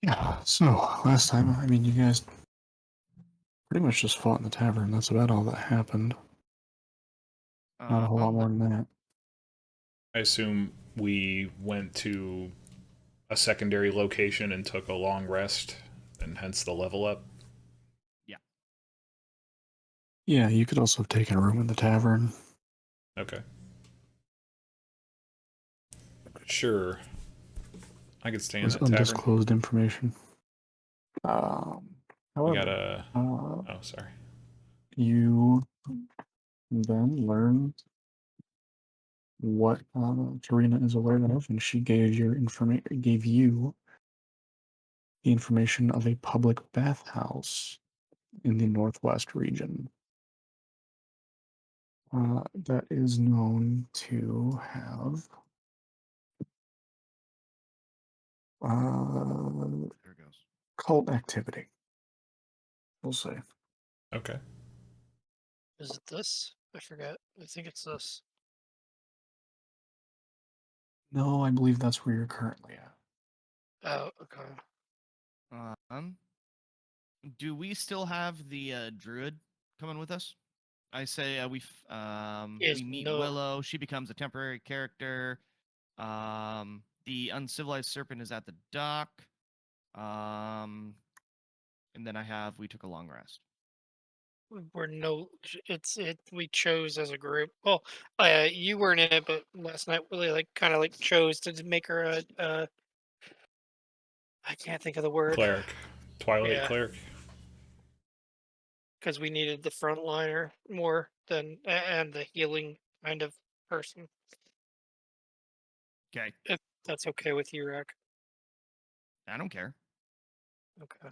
Yeah, so last time, I mean, you guys pretty much just fought in the tavern. That's about all that happened. Not a whole lot more than that. I assume we went to a secondary location and took a long rest, and hence the level up. Yeah. Yeah, you could also have taken a room in the tavern. Okay. Sure. I could stay It in was that tavern. undisclosed information. We got However, a. Oh, sorry. you then learned what Tarina is aware of, and she gave gave you the information of a public bathhouse in the northwest region that is known to have There it goes. cult activity. We'll say. Okay. Is it this? I forget. I think it's this. No, I believe that's where you're currently at. Oh, okay. Do we still have the druid coming with us? I say we meet no. Willow. She becomes a temporary character. The uncivilized serpent is at the dock. And then we took a long rest. We're no. We chose as a group. Well, you weren't in it, but last night Willie kind of chose to make her a. I can't think of the word. Cleric. Twilight Yeah. cleric. Because we needed the frontliner more than and the healing kind of person. Okay. If that's okay with you, Rack. I don't care. Okay.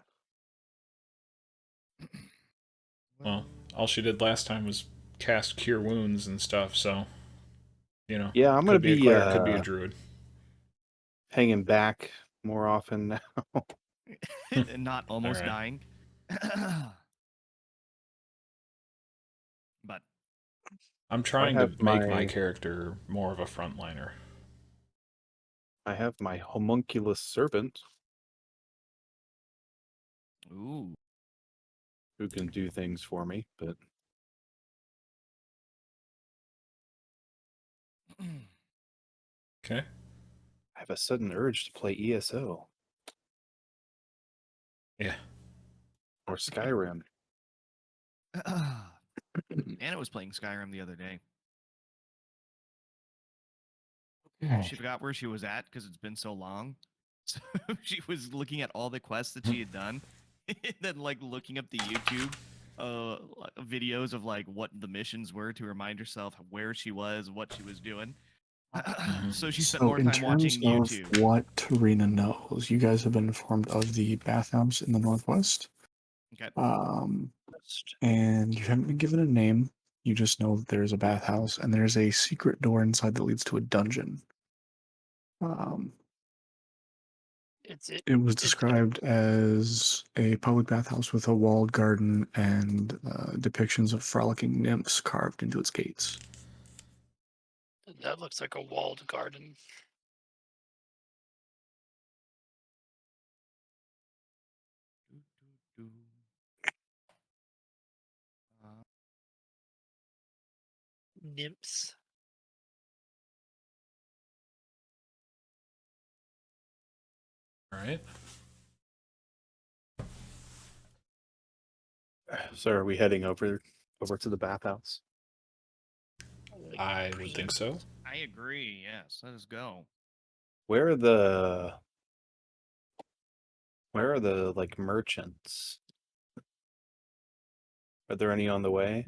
Well, all she did last time was cast cure wounds and stuff, so Yeah, I'm gonna could be a be cleric, could be a druid. hanging back more often now. And not almost All right. dying. But I'm trying to have make my my- character more of a frontliner. I have my homunculus serpent ooh. who can do things for me, but Okay. I have a sudden urge to play ESO Yeah. or Skyrim. Anna was playing Skyrim the other day. Okay. She forgot where she was at because it's been so long. So she was looking at all the quests that she had done, and then looking up the YouTube videos of what the missions were to remind herself where she was, what she was doing. So she spent more time watching YouTube. What Tarina knows, you guys have been informed of the bathhouse in the northwest. Okay. And you haven't been given a name. You just know that there's a bathhouse and there's a secret door inside that leads to a dungeon. It was described as a public bathhouse with a walled garden and depictions of frolicking nymphs carved into its gates. That looks like a walled garden. Nymphs. All right. So are we heading over to the bathhouse? I would think so. I agree. Yes, let us go. Where are the merchants? Are there any on the way?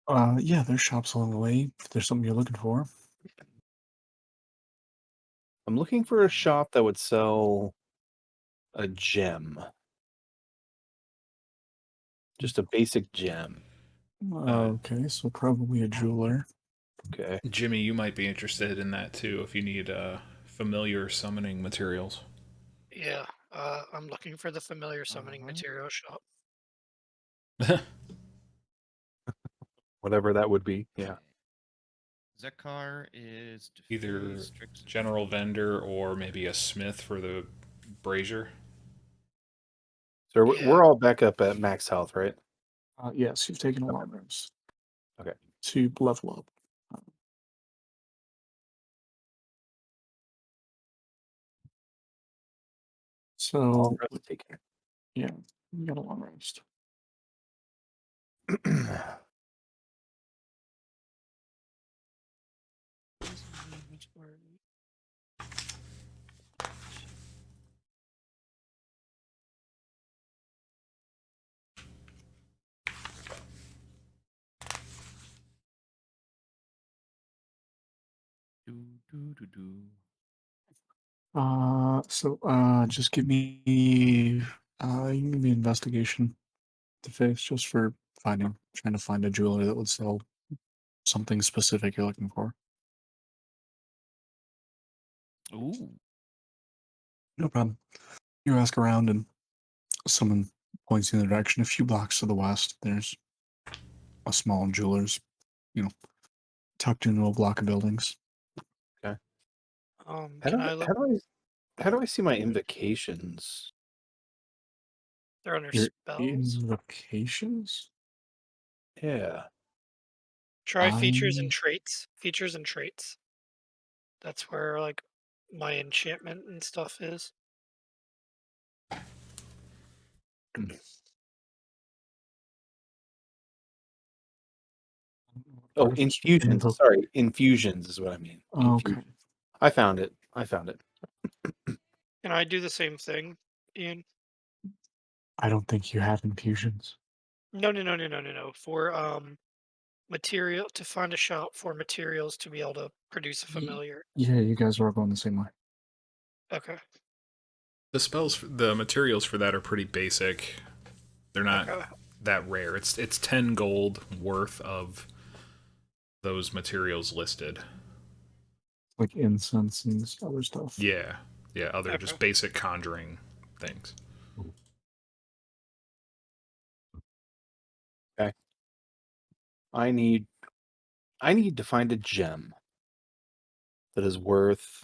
Yeah, there's shops along the way. If there's something you're looking for. I'm looking for a shop that would sell a gem. Just a basic gem. Okay, so probably a jeweler. Okay. Jimmy, you might be interested in that too if you need familiar summoning materials. Yeah, I'm looking for the familiar summoning material shop. Whatever that would be. Yeah. Zekar is Either defense, Strix. general vendor or maybe a smith for the brazier. So Yeah. we're all back up at max health, right? Yes, you've taken a long rest. Okay. To level up. So, Rest taken. yeah, you got a long rest. Just give me you can give me investigation to face just for trying to find a jeweler that would sell something specific you're looking for. Ooh. No problem. You ask around and someone points you in the direction. A few blocks to the west, there's a small jeweler's, tucked into a block of buildings. Can I look? How do I see my invocations? They're under Your spells. invocations? Yeah. Try features and I traits. Features and traits. That's where like my enchantment and stuff is. Oh, infusions. Sorry, infusions is what I mean. Okay. I found it. Can I do the same thing, Ian? I don't think you have infusions. No. For material to find a shop for materials to be able to produce a familiar. Yeah, you guys are all going the same way. Okay. The materials for that are pretty basic. They're not Okay. that rare. It's 10 gold worth of those materials listed. Like incense and other stuff. Yeah. Yeah, other Okay. just basic conjuring things. Okay. I need to find a gem that is worth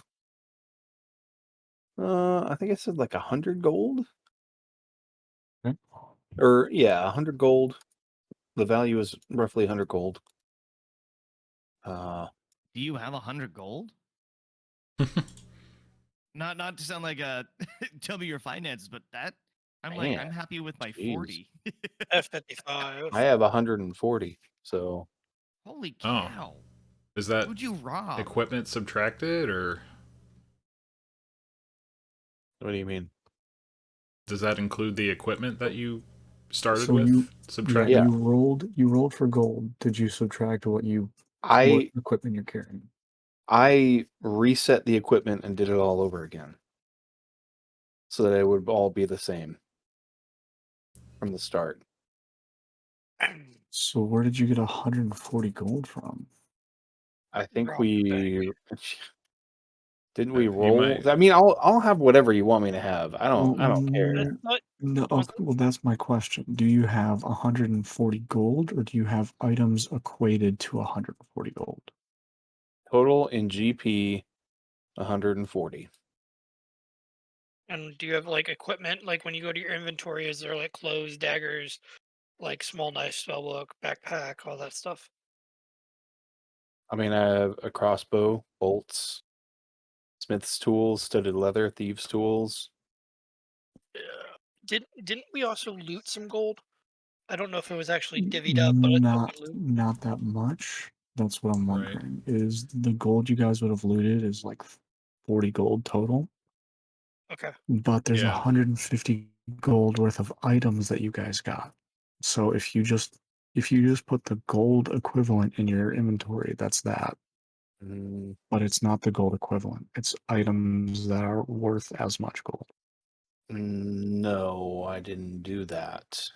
I think I said like 100 gold. Okay. Or yeah, 100 gold. The value is roughly 100 gold. Do you have 100 gold? Not to sound like a tell me your finances, but that I'm like Man, I'm happy with my jeez. 40. F55. I have 140. So Holy Oh. cow! Is that Who'd you rob? equipment subtracted, or what do you mean? does that include the equipment that you started So with? yeah, Subtracted? Yeah. you rolled for gold. Did you subtract what I equipment you're carrying? I reset the equipment and did it all over again. So that it would all be the same from the start. So where did you get 140 gold from? I think Rob the bank. didn't we You roll? might. I mean, I'll have whatever you want me to have. I Well, don't care. no, okay, well, that's my question. Do you have 140 gold, or do you have items equated to 140 gold? Total in GP 140. And do you have like equipment? Like when you go to your inventory, is there like clothes, daggers, like small knife, spellbook, backpack, all that stuff? I mean, I have a crossbow, bolts, smith's tools, studded leather, thieves' tools. Didn't we also loot some gold? I don't know if it was actually divvied up, but I thought Not we loot. not that much. That's what I'm Right. wondering. Is the gold you guys would have looted is like 40 gold total, Okay. but there's Yeah. 150 gold worth of items that you guys got. So if you just put the gold equivalent in your inventory, that's that. Mm, But it's not the gold equivalent. It's items that are worth as much gold. no, I didn't do that.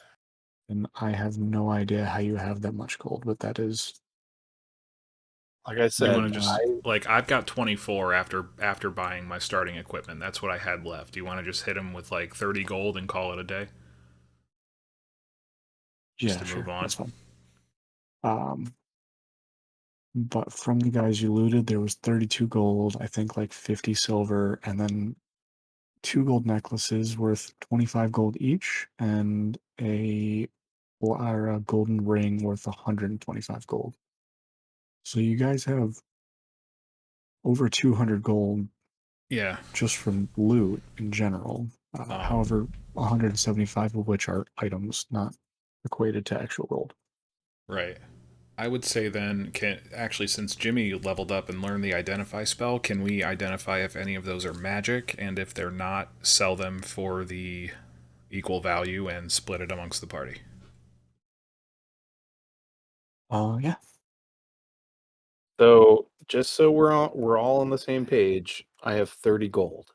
And I have no idea how you have that much gold, but that is Like I You said, want to just like I've got 24 after buying my starting equipment. That's what I had left. Do you want to just hit him with like 30 gold and call it a day? Just yeah, to sure, move on. that's fine. Um, but from the guys you looted, there was 32 gold, I think like 50 silver, and then 2 gold necklaces worth 25 gold each, and a golden ring worth 125 gold. So you guys have over 200 gold Yeah. just from loot in general. However, 175 of which are items, not equated to actual gold. Right. I would say then, since Jimmy leveled up and learned the identify spell, can we identify if any of those are magic, and if they're not, sell them for the equal value and split it amongst the party? Yeah. So just so we're all on the same page, I have 30 gold.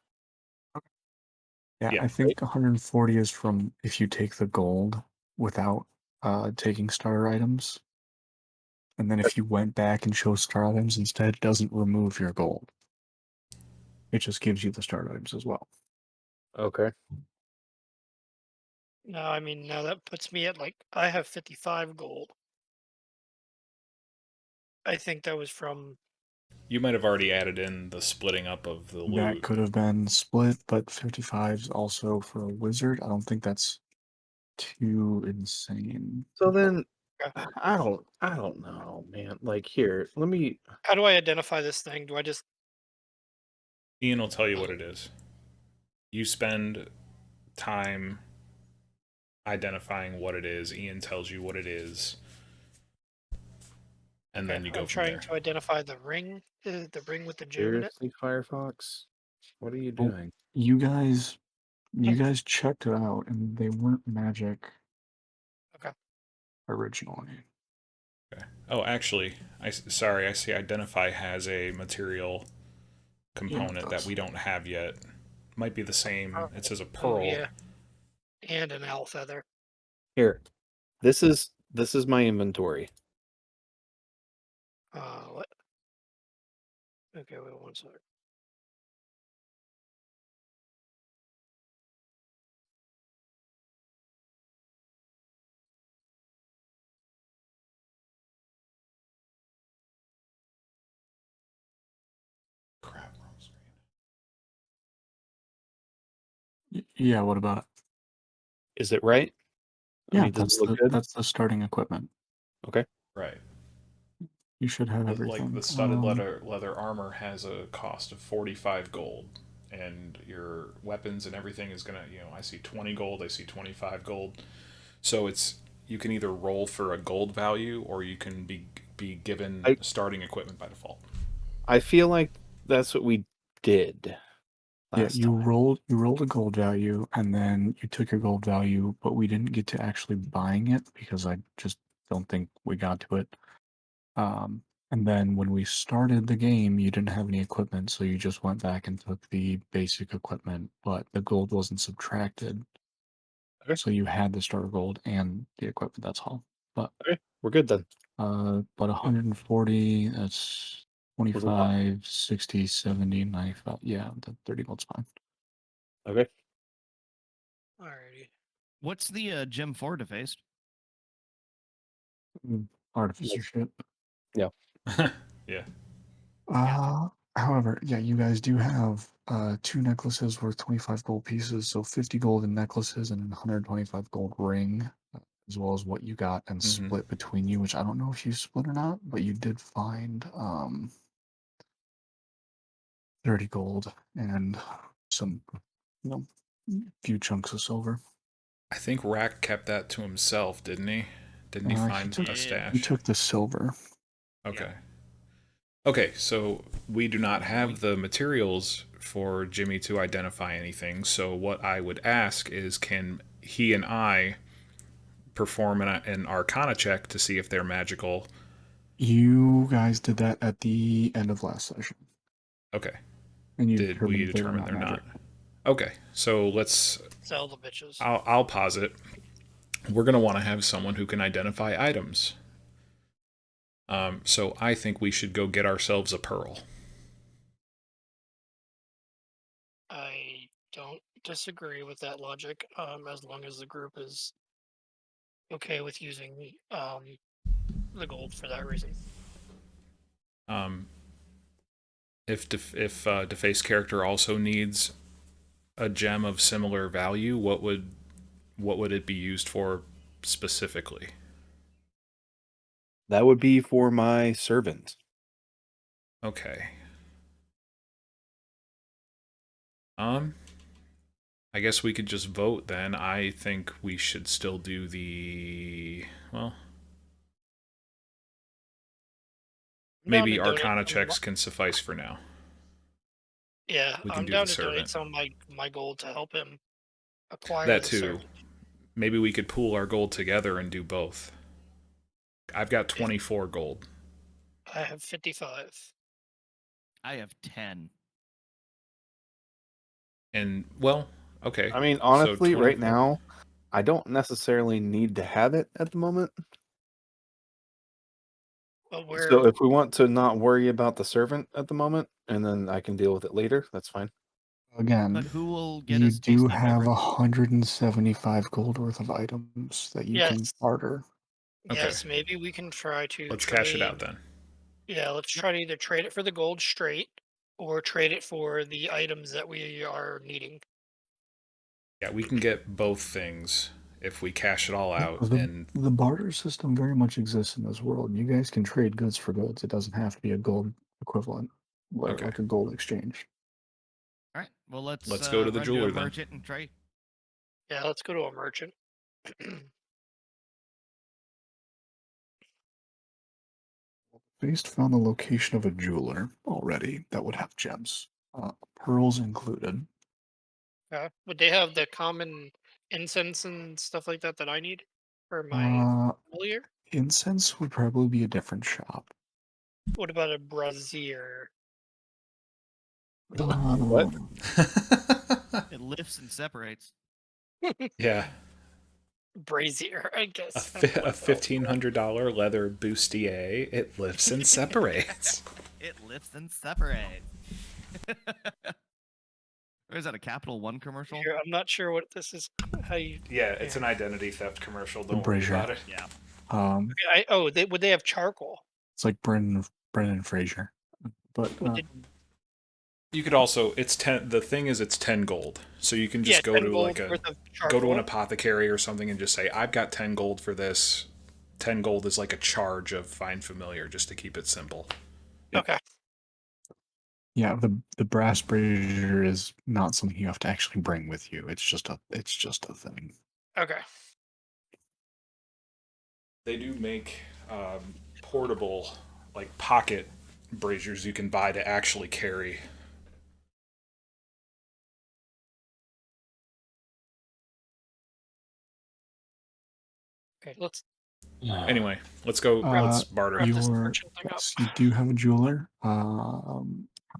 Yeah, Yeah. I think 140 is from if you take the gold without taking starter items. And then if you went back and chose starter items instead, it doesn't remove your gold. It just gives you the starter items as well. Okay. No, I mean now that puts me at like I have 55 gold. I think that was from You might have already added in the splitting up of the That loot. could have been split, but 55 is also for a wizard. I don't think that's too insane. So then Okay. I don't know, man. Like here, let me How do I identify this thing? Do I just Ian will tell you what it is. You spend time identifying what it is. Ian tells you what it is, and then you go I'm from trying there. to identify the ring with the gem in it. seriously, Firefox. What are you Well, doing? you guys checked it out and they weren't magic Okay. originally. Okay. Oh, actually, sorry. I see. Identify has a material Yeah, it component that does. we don't have yet. Might be the same. It says a Oh pearl. yeah, and an owl feather. Here. This is my inventory. What? Okay, wait one second. Crap, wrong screen. Yeah, what about it? Is it right? I Yeah, mean, does it look good? that's the starting equipment. Okay. Right. You should have But like everything. the studded leather armor has a cost of 45 gold, and your weapons and everything is gonna, I see 20 gold, I see 25 gold. So it's, you can either roll for a gold value, or you can be given I starting equipment by default. I feel like that's what we did Yeah, last you time. rolled a gold value and then you took your gold value, but we didn't get to actually buying it because I just don't think we got to it. And then when we started the game, you didn't have any equipment, so you just went back and took the basic equipment, but the gold wasn't subtracted. Okay. So you had the starter gold and the equipment, that's all. But Okay, we're good then. but 140, that's Was a lot. 25, 60, 70, 95. Yeah, the 30 gold's fine. Okay. Alrighty. What's the gem for defaced? Artificer shit. Yeah. Yeah. However, yeah, you guys do have 2 necklaces worth 25 gold pieces, so 50 gold in necklaces and a 125 gold ring, as well as what you got and split between you, which I don't know if you split or not, but you did find 30 gold and some, few chunks of silver. I think Rack kept that to himself, didn't he? Didn't he find a did. stash? He took the silver. Okay. Okay, so we do not have the materials for Jimmy to identify anything. So what I would ask is, can he and I perform an Arcana check to see if they're magical? You guys did that at the end of last session, Okay. and you Did we determined they were determine not they're magic. not? Okay, so let's. Sell the bitches. I'll posit. We're gonna want to have someone who can identify items. So I think we should go get ourselves a pearl. I don't disagree with that logic. As long as the group is okay with using the gold for that reason. If Deface character also needs a gem of similar value, what would it be used for specifically? That would be for my servant. Okay. I guess we could just vote then. I think we should still do I'm down maybe to donate Arcana some of checks can suffice for now. yeah, We can I'm do the down to donate servant. some of my gold to help him acquire That the too. servant. Maybe we could pool our gold together and do both. I've got If 24 gold. I have 55. I have 10. And, well, okay. I mean, So honestly, right 24. now, I don't necessarily need to have it at the moment. But So if we want to not worry about the servant at the moment, and then I can deal with it later, that's fine. Again, But who will get you us do tasty have beverages? 175 gold worth of items that you can yes, barter. Okay. yes, maybe we can try to Let's trade. cash it out then. Yeah, let's try to either trade it for the gold straight or trade it for the items that we are needing. Yeah, we can get both things if we cash it all out. And The barter system very much exists in this world. You guys can trade goods for goods. It doesn't have to be a gold equivalent, Okay. like a gold exchange. All right. Well, let's go to the run jeweler a then. merchant and trade. Yeah, let's go to a merchant. Based found the location of a jeweler already that would have gems, pearls included. Would they have the common incense and stuff like that that I need for my Uh, familiar? incense would probably be a different shop. What about a brazier? What? It lifts and separates. yeah, Brazier, I guess. a That's what it's called. $1,500 leather bustier. It lifts and separates. It lifts and separates. Or is that a Capital One commercial? Here, I'm not sure what this is. How you? Yeah, it's an identity theft commercial. The Don't worry brazier. about it. Yeah. Would they have charcoal? It's like Brendan Fraser, but Would they, You could also it's 10. The thing is, it's 10 gold, so you can just go 10 to gold like a worth of go to an charcoal? apothecary or something and just say, "I've got 10 gold for this." 10 gold is like a charge of fine familiar, just to keep it simple. Okay. yeah, the brass brazier is not something you have to actually bring with you. It's just a thing. Okay. They do make portable, like pocket braziers you can buy to actually carry. Okay. Let's Anyway, let's go. Let's barter. wrap this Your merchant thing up. yes, you do have a jeweler.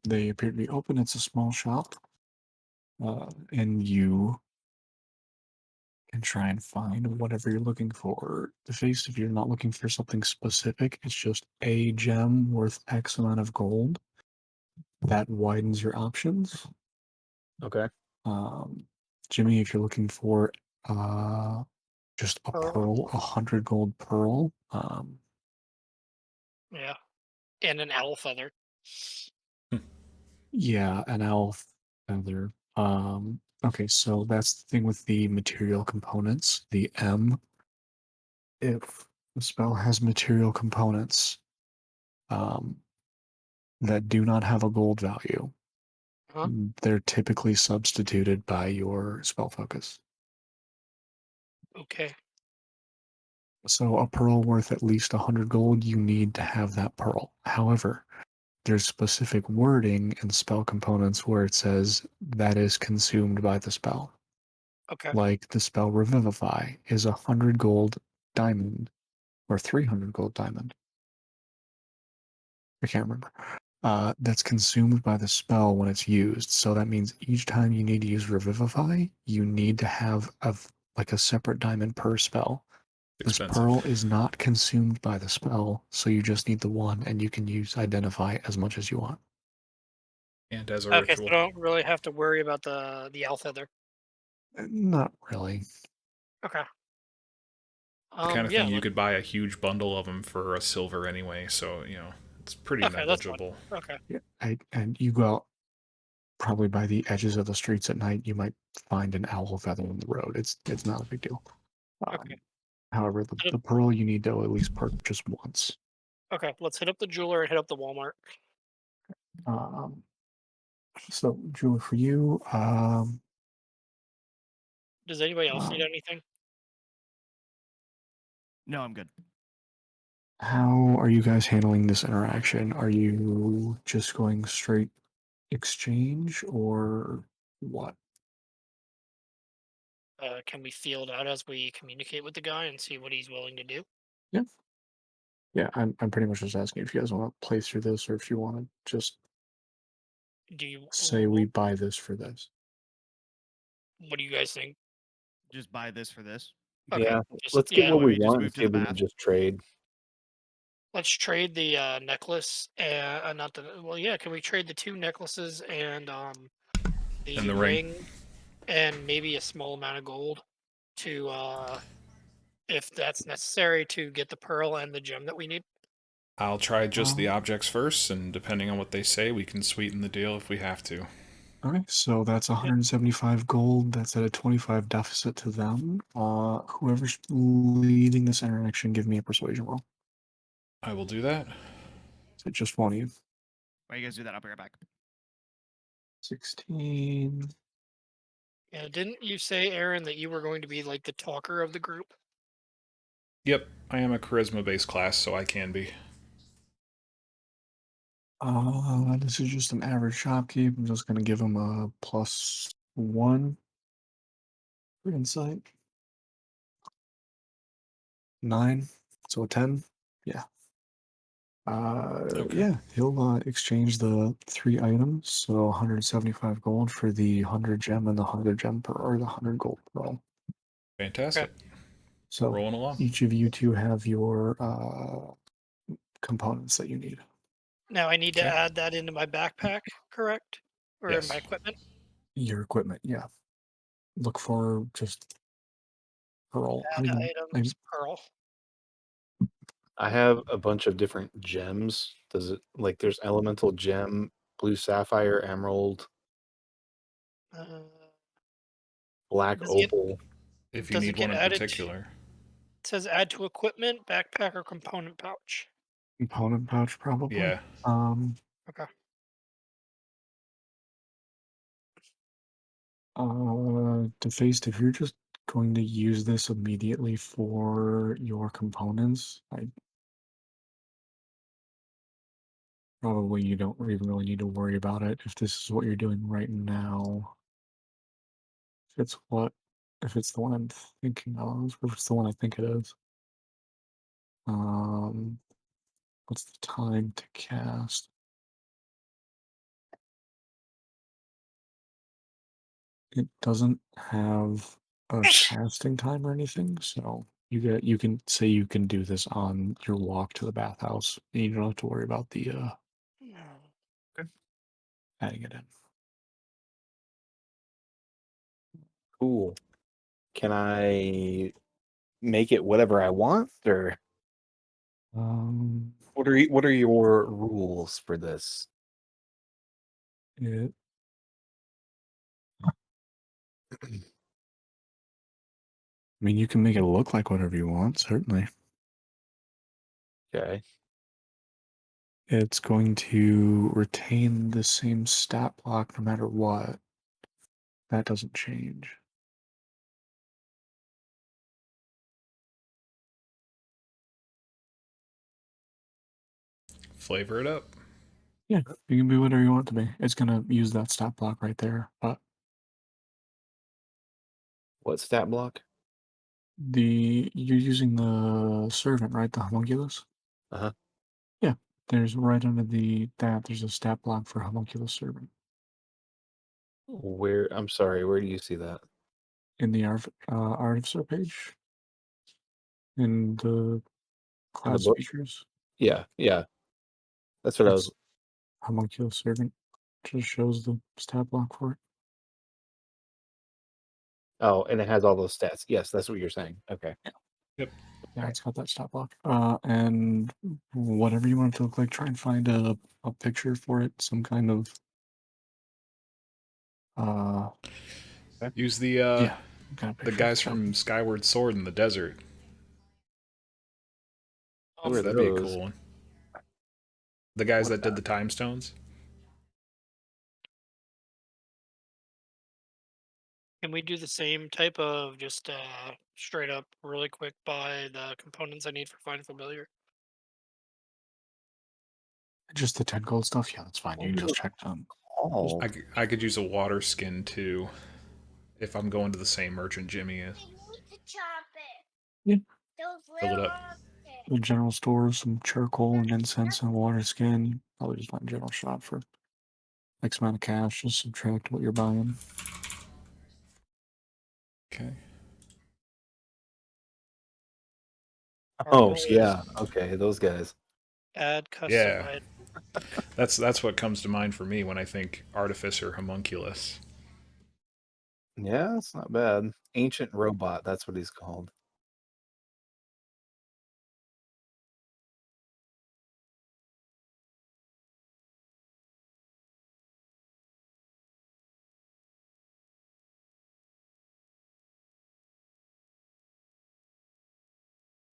They appear to be open. It's a small shop, and you can try and find whatever you're looking for. The face, if you're not looking for something specific, it's just a gem worth X amount of gold. That widens your options. Okay. Jimmy, if you're looking for just a pearl, 100 gold pearl. Yeah. And an owl feather. Yeah, an owl feather. Okay, so that's the thing with the material components. The M, if the spell has material components that do not have a gold value, Huh? they're typically substituted by your spell focus. Okay. So a pearl worth at least 100 gold, you need to have that pearl. However, there's specific wording in spell components where it says that is consumed by the spell. Okay. Like the spell Revivify is 100 gold diamond or 300 gold diamond. I can't remember. That's consumed by the spell when it's used. So that means each time you need to use Revivify, you need to have like a separate diamond per spell. This pearl is not consumed by the spell, so you just need the one, and you can use Identify as much as you want. And as a Okay, so ritual. I don't really have to worry about the owl feather. Not really. Okay. The kind of yeah, thing you could buy a huge bundle of them for a silver anyway, so It's pretty Okay, that's fine. negligible. Okay. Yeah, and you go out probably by the edges of the streets at night. You might find an owl feather in the road. It's not a big deal. Okay. However, the pearl you need to at least perk just once. Okay. Let's hit up the jeweler and hit up the Walmart. Um, so, Julie, for you, Does anybody else need um, anything? No, I'm good. how are you guys handling this interaction? Are you just going straight exchange or what? Can we field out as we communicate with the guy and see what he's willing to do? Yeah. Yeah, I'm pretty much just asking if you guys want to play through this or if you want to just Do you? say we buy this for this. What do you guys think? Just buy this for this. Okay. Yeah, Just, let's get yeah. what Why we we just want and move to see the if we can bath? just trade. Let's trade the necklace and not the. Well, yeah. Can we trade the 2 necklaces and the And the ring. ring and maybe a small amount of gold to if that's necessary to get the pearl and the gem that we need? I'll try just the Um, objects first, and depending on what they say, we can sweeten the deal if we have to. All right, so that's 175 gold. That's at a 25 deficit to them. Whoever's leading this interaction, give me a persuasion roll. I will do that. So just one of you. Why you guys do that? I'll be right back. 16. Yeah. Didn't you say, Aaron, that you were going to be like the talker of the group? Yep, I am a charisma-based class, so I can be. This is just an average shopkeep. I'm just gonna give him a +1 for insight. 9, so a 10. Yeah. Okay. Yeah, he'll exchange the 3 items, so 175 gold for the 100 gem and the 100 gem per or the 100 gold pearl. Fantastic. So Rolling along. each of you two have your components that you need. Now I need to Okay. add that into my backpack, correct? Or Yes. my equipment? Your equipment, yeah. Look for just pearl. Add items, pearl. I have a bunch of different gems. Does it like there's elemental gem, blue sapphire, emerald, Uh, black does it opal? If you does it need get one in added? particular. It says add to equipment, backpack, or component pouch. component pouch, probably. Yeah. Okay. Defaced, if you're just going to use this immediately for your components, probably you don't even really need to worry about it if this is what you're doing right now. If it's the one I'm thinking of, or if it's the one I think it is. What's the time to cast? It doesn't have a casting time or anything, so you can say you can do this on your walk to the bathhouse, and you don't have to worry about the adding it in. Cool. Can I make it whatever I want, or Um, what are your rules for this? it I mean, you can make it look like whatever you want, certainly. Okay. It's going to retain the same stat block no matter what. That doesn't change. Flavor it up. Yeah, you can be whatever you want it to be. It's going to use that stat block right there. But What stat block? you're using the servant, right? The homunculus? Uh-huh. Yeah. There's right under there's a stat block for homunculus servant Where I'm sorry, where do you see that? in the artificer page. In the In the class book? features. Yeah, yeah. That's what I was. That's homunculus servant. Just shows the stat block for it. Oh, and it has all those stats. Yes, that's what you're saying. Okay. Yep. Yeah, it's got that stop block. And whatever you want it to look like, try and find a picture for it, some kind of uh Use yeah, some kind of the picture. guys from Skyward Sword in the desert. Who are That'd be a those? cool one. The guys What that did the time stones. Can we do the same type of just straight up, really quick buy the components I need for Find Familiar? Just the 10 gold stuff. Yeah, that's fine. You can just What check called? I could use a water skin too, if I'm going to the same merchant Jimmy is. Yeah. Fill it up. the general store, some charcoal and incense and a water skin. Probably just find a general shop for X amount of cash. Just subtract what you're buying. Okay. Our Oh goal is yeah, okay, those guys. add custom Yeah. item. That's what comes to mind for me when I think artificer homunculus. Yeah, it's not bad. Ancient robot, that's what he's called.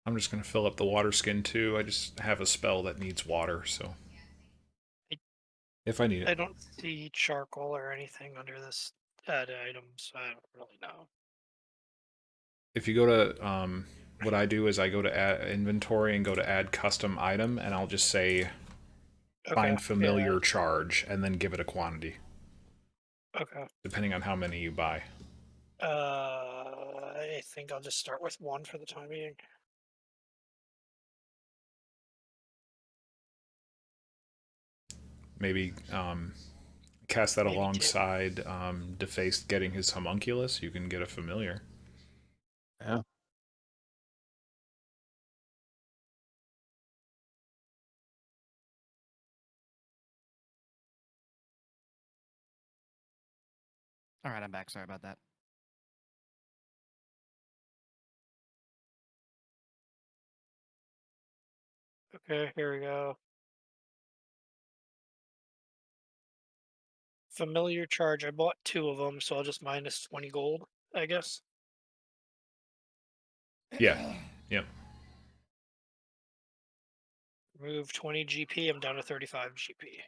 I'm just gonna fill up the water skin too. I just have a spell that needs water, so if I need it. I don't see charcoal or anything under this add items, so I don't really know. If you go to what I do is I go to add inventory and go to add custom item, and I'll just say Okay. find familiar charge, and then give it a quantity, Okay. depending on how many you buy. I think I'll just start with one for the time being. Maybe cast that Maybe two. alongside Defaced getting his homunculus. You can get a familiar. Yeah. All right, I'm back. Sorry about that. Okay, here we go. Familiar charge. I bought 2 of them, so I'll just minus 20 gold, I guess. Yeah. Yep. Remove 20 GP. I'm down to 35 GP.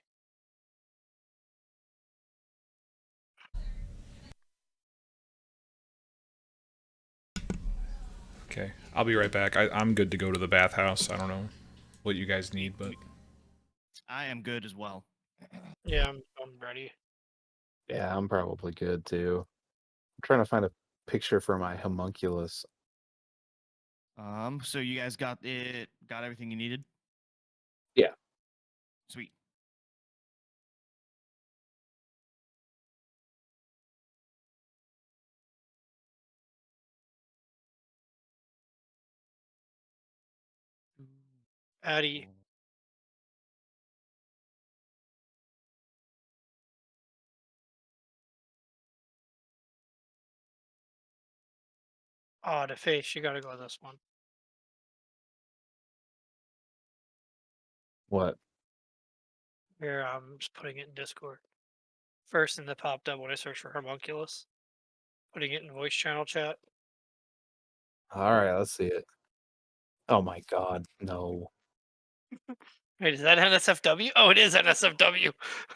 Okay. I'll be right back. I'm good to go to the bathhouse. I don't know what you guys need, but I am good as well. Yeah, I'm ready. Yeah, I'm probably good too. I'm trying to find a picture for my homunculus. So you guys got everything you needed? Yeah. Sweet. Addy, the face. You gotta go with this one. What? Here, I'm just putting it in Discord. First thing that popped up when I searched for homunculus. Putting it in voice channel chat. All right, let's see it. Oh my god, no. Wait, is that NSFW? Oh, it is NSFW.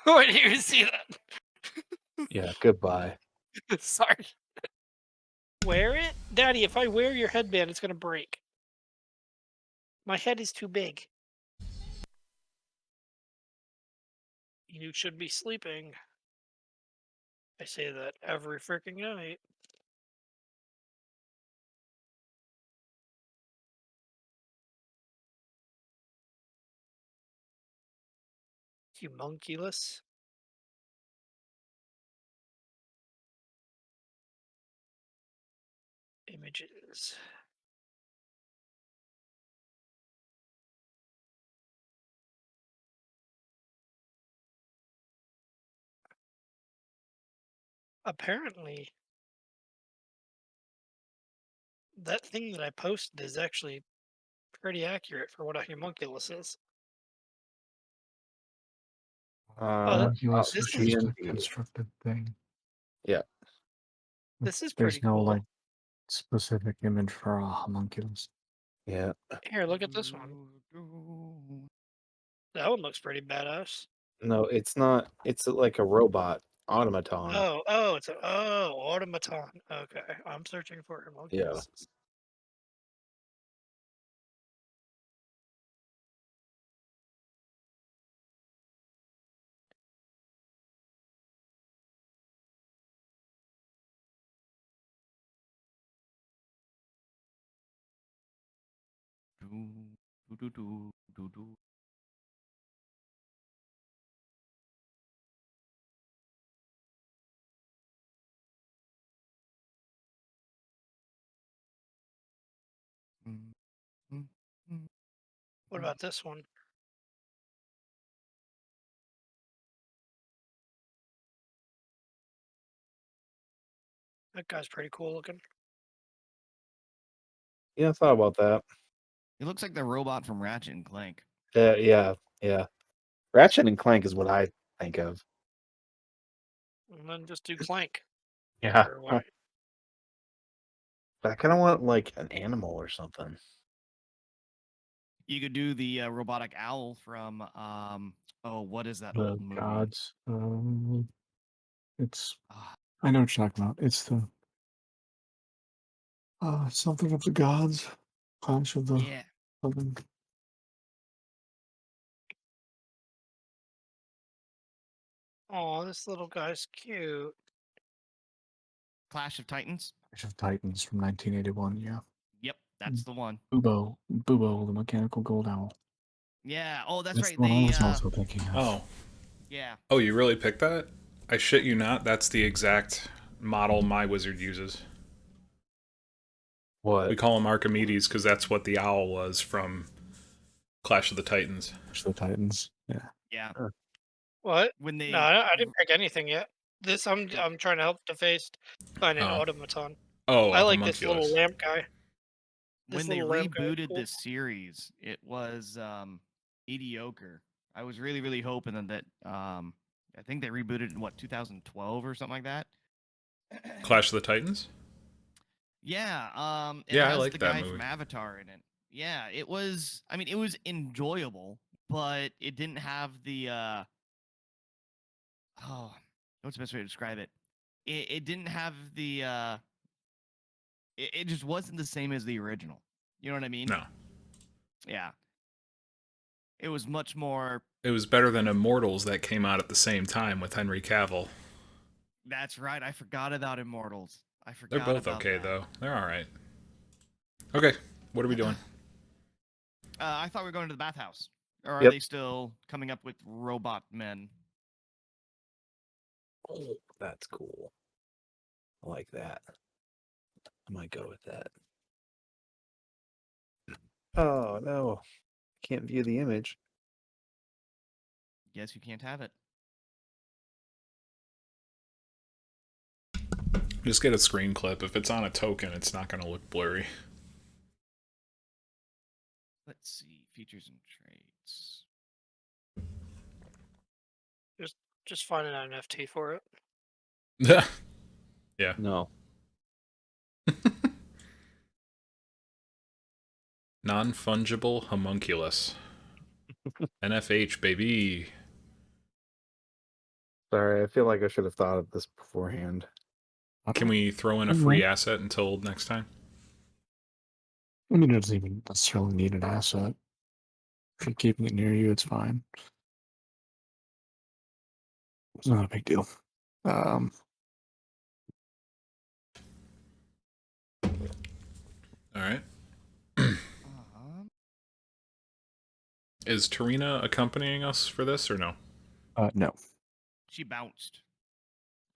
I didn't even see that. Yeah, goodbye. Sorry. Wear it? Daddy, if I wear your headband, it's gonna break. My head is too big. You should be sleeping. I say that every freaking night. Homunculus. Images. Apparently, that thing that I posted is actually pretty accurate for what a homunculus is. Homunculus this is is- just a constructed thing. Yeah. This is There's pretty no cool. like specific image for a homunculus. Yeah. Here, look at this one. That one looks pretty badass. No, it's not. It's like a robot automaton. It's a automaton. Okay, I'm searching for homunculus. What about this one? That guy's pretty cool looking. Yeah, I thought about that. It looks like the robot from Ratchet and Clank. Yeah. Ratchet and Clank is what I think of. And then just do Clank. Yeah. Or what? But I kind of want like an animal or something. You could do the robotic owl from what is that The old movie? gods. It's. Ah, I know what you're talking about. It's the. Something of the gods. Clash of the. yeah. Something. Oh, this little guy's cute. Clash of Titans. Clash of Titans from 1981. Yeah. Yep, that's the one. Bubo, the mechanical gold owl. Yeah. Oh, that's That's right. the one I They was also thinking of. Oh. yeah. Oh, you really picked that? I shit you not. That's the exact model my wizard uses. What? We call him Archimedes because that's what the owl was from Clash of the Titans. Clash of the Titans. Yeah. Yeah. What? When they No, I didn't pick anything yet. This I'm trying to help Deface find an Oh. automaton. Oh, I a like this little homunculus. lamp guy. when This they little lamp guy is rebooted cool. this series, it was mediocre. I was really hoping that I think they rebooted in 2012 or something like that. Clash of the Titans? Yeah, it Yeah, I has like the that guy movie. from Avatar in it. Yeah, it was. I mean, it was enjoyable, but it didn't have the. What's the best way to describe it? It didn't have the. It just wasn't the same as the original. You know what I mean? No. Yeah. It was much more. It was better than Immortals that came out at the same time with Henry Cavill. That's right. I forgot about Immortals. I forgot. They're both about okay, that. though. They're alright. Okay, what are we doing? I thought we were going to the bathhouse. Or are Yep. they still coming up with robot men? Oh, that's cool. I like that. I might go with that. Oh no, can't view the image. Guess you can't have it. Just get a screen clip. If it's on a token, it's not going to look blurry. Let's see. Features and traits. Just finding an NFT for it. Yeah. No. Non-fungible homunculus. NFH, baby. Sorry, I feel like I should have thought of this beforehand. Can we throw in a free asset until next time? I mean, it doesn't even necessarily need an asset. If you're keeping it near you, it's fine. It's not a big deal. Alright. Uh-huh. Is Tarina accompanying us for this or no? No. She bounced.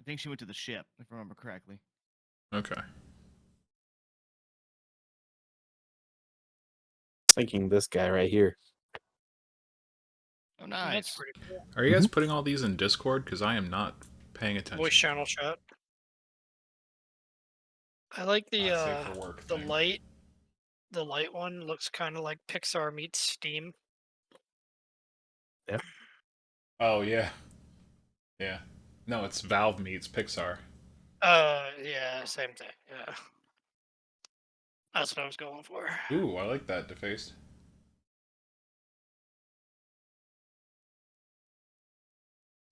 I think she went to the ship, if I remember correctly. Okay. Thinking this guy right here. Oh, That's nice. pretty cool. Are you guys putting all these in Discord? Because I am not paying attention. Voice channel chat. I like the Safe for work the thing. light the light one looks kind of like Pixar meets Steam. Oh yeah, yeah. No, it's Valve meets Pixar. Yeah, same thing. Yeah, that's what I was going for. Ooh, I like that defaced.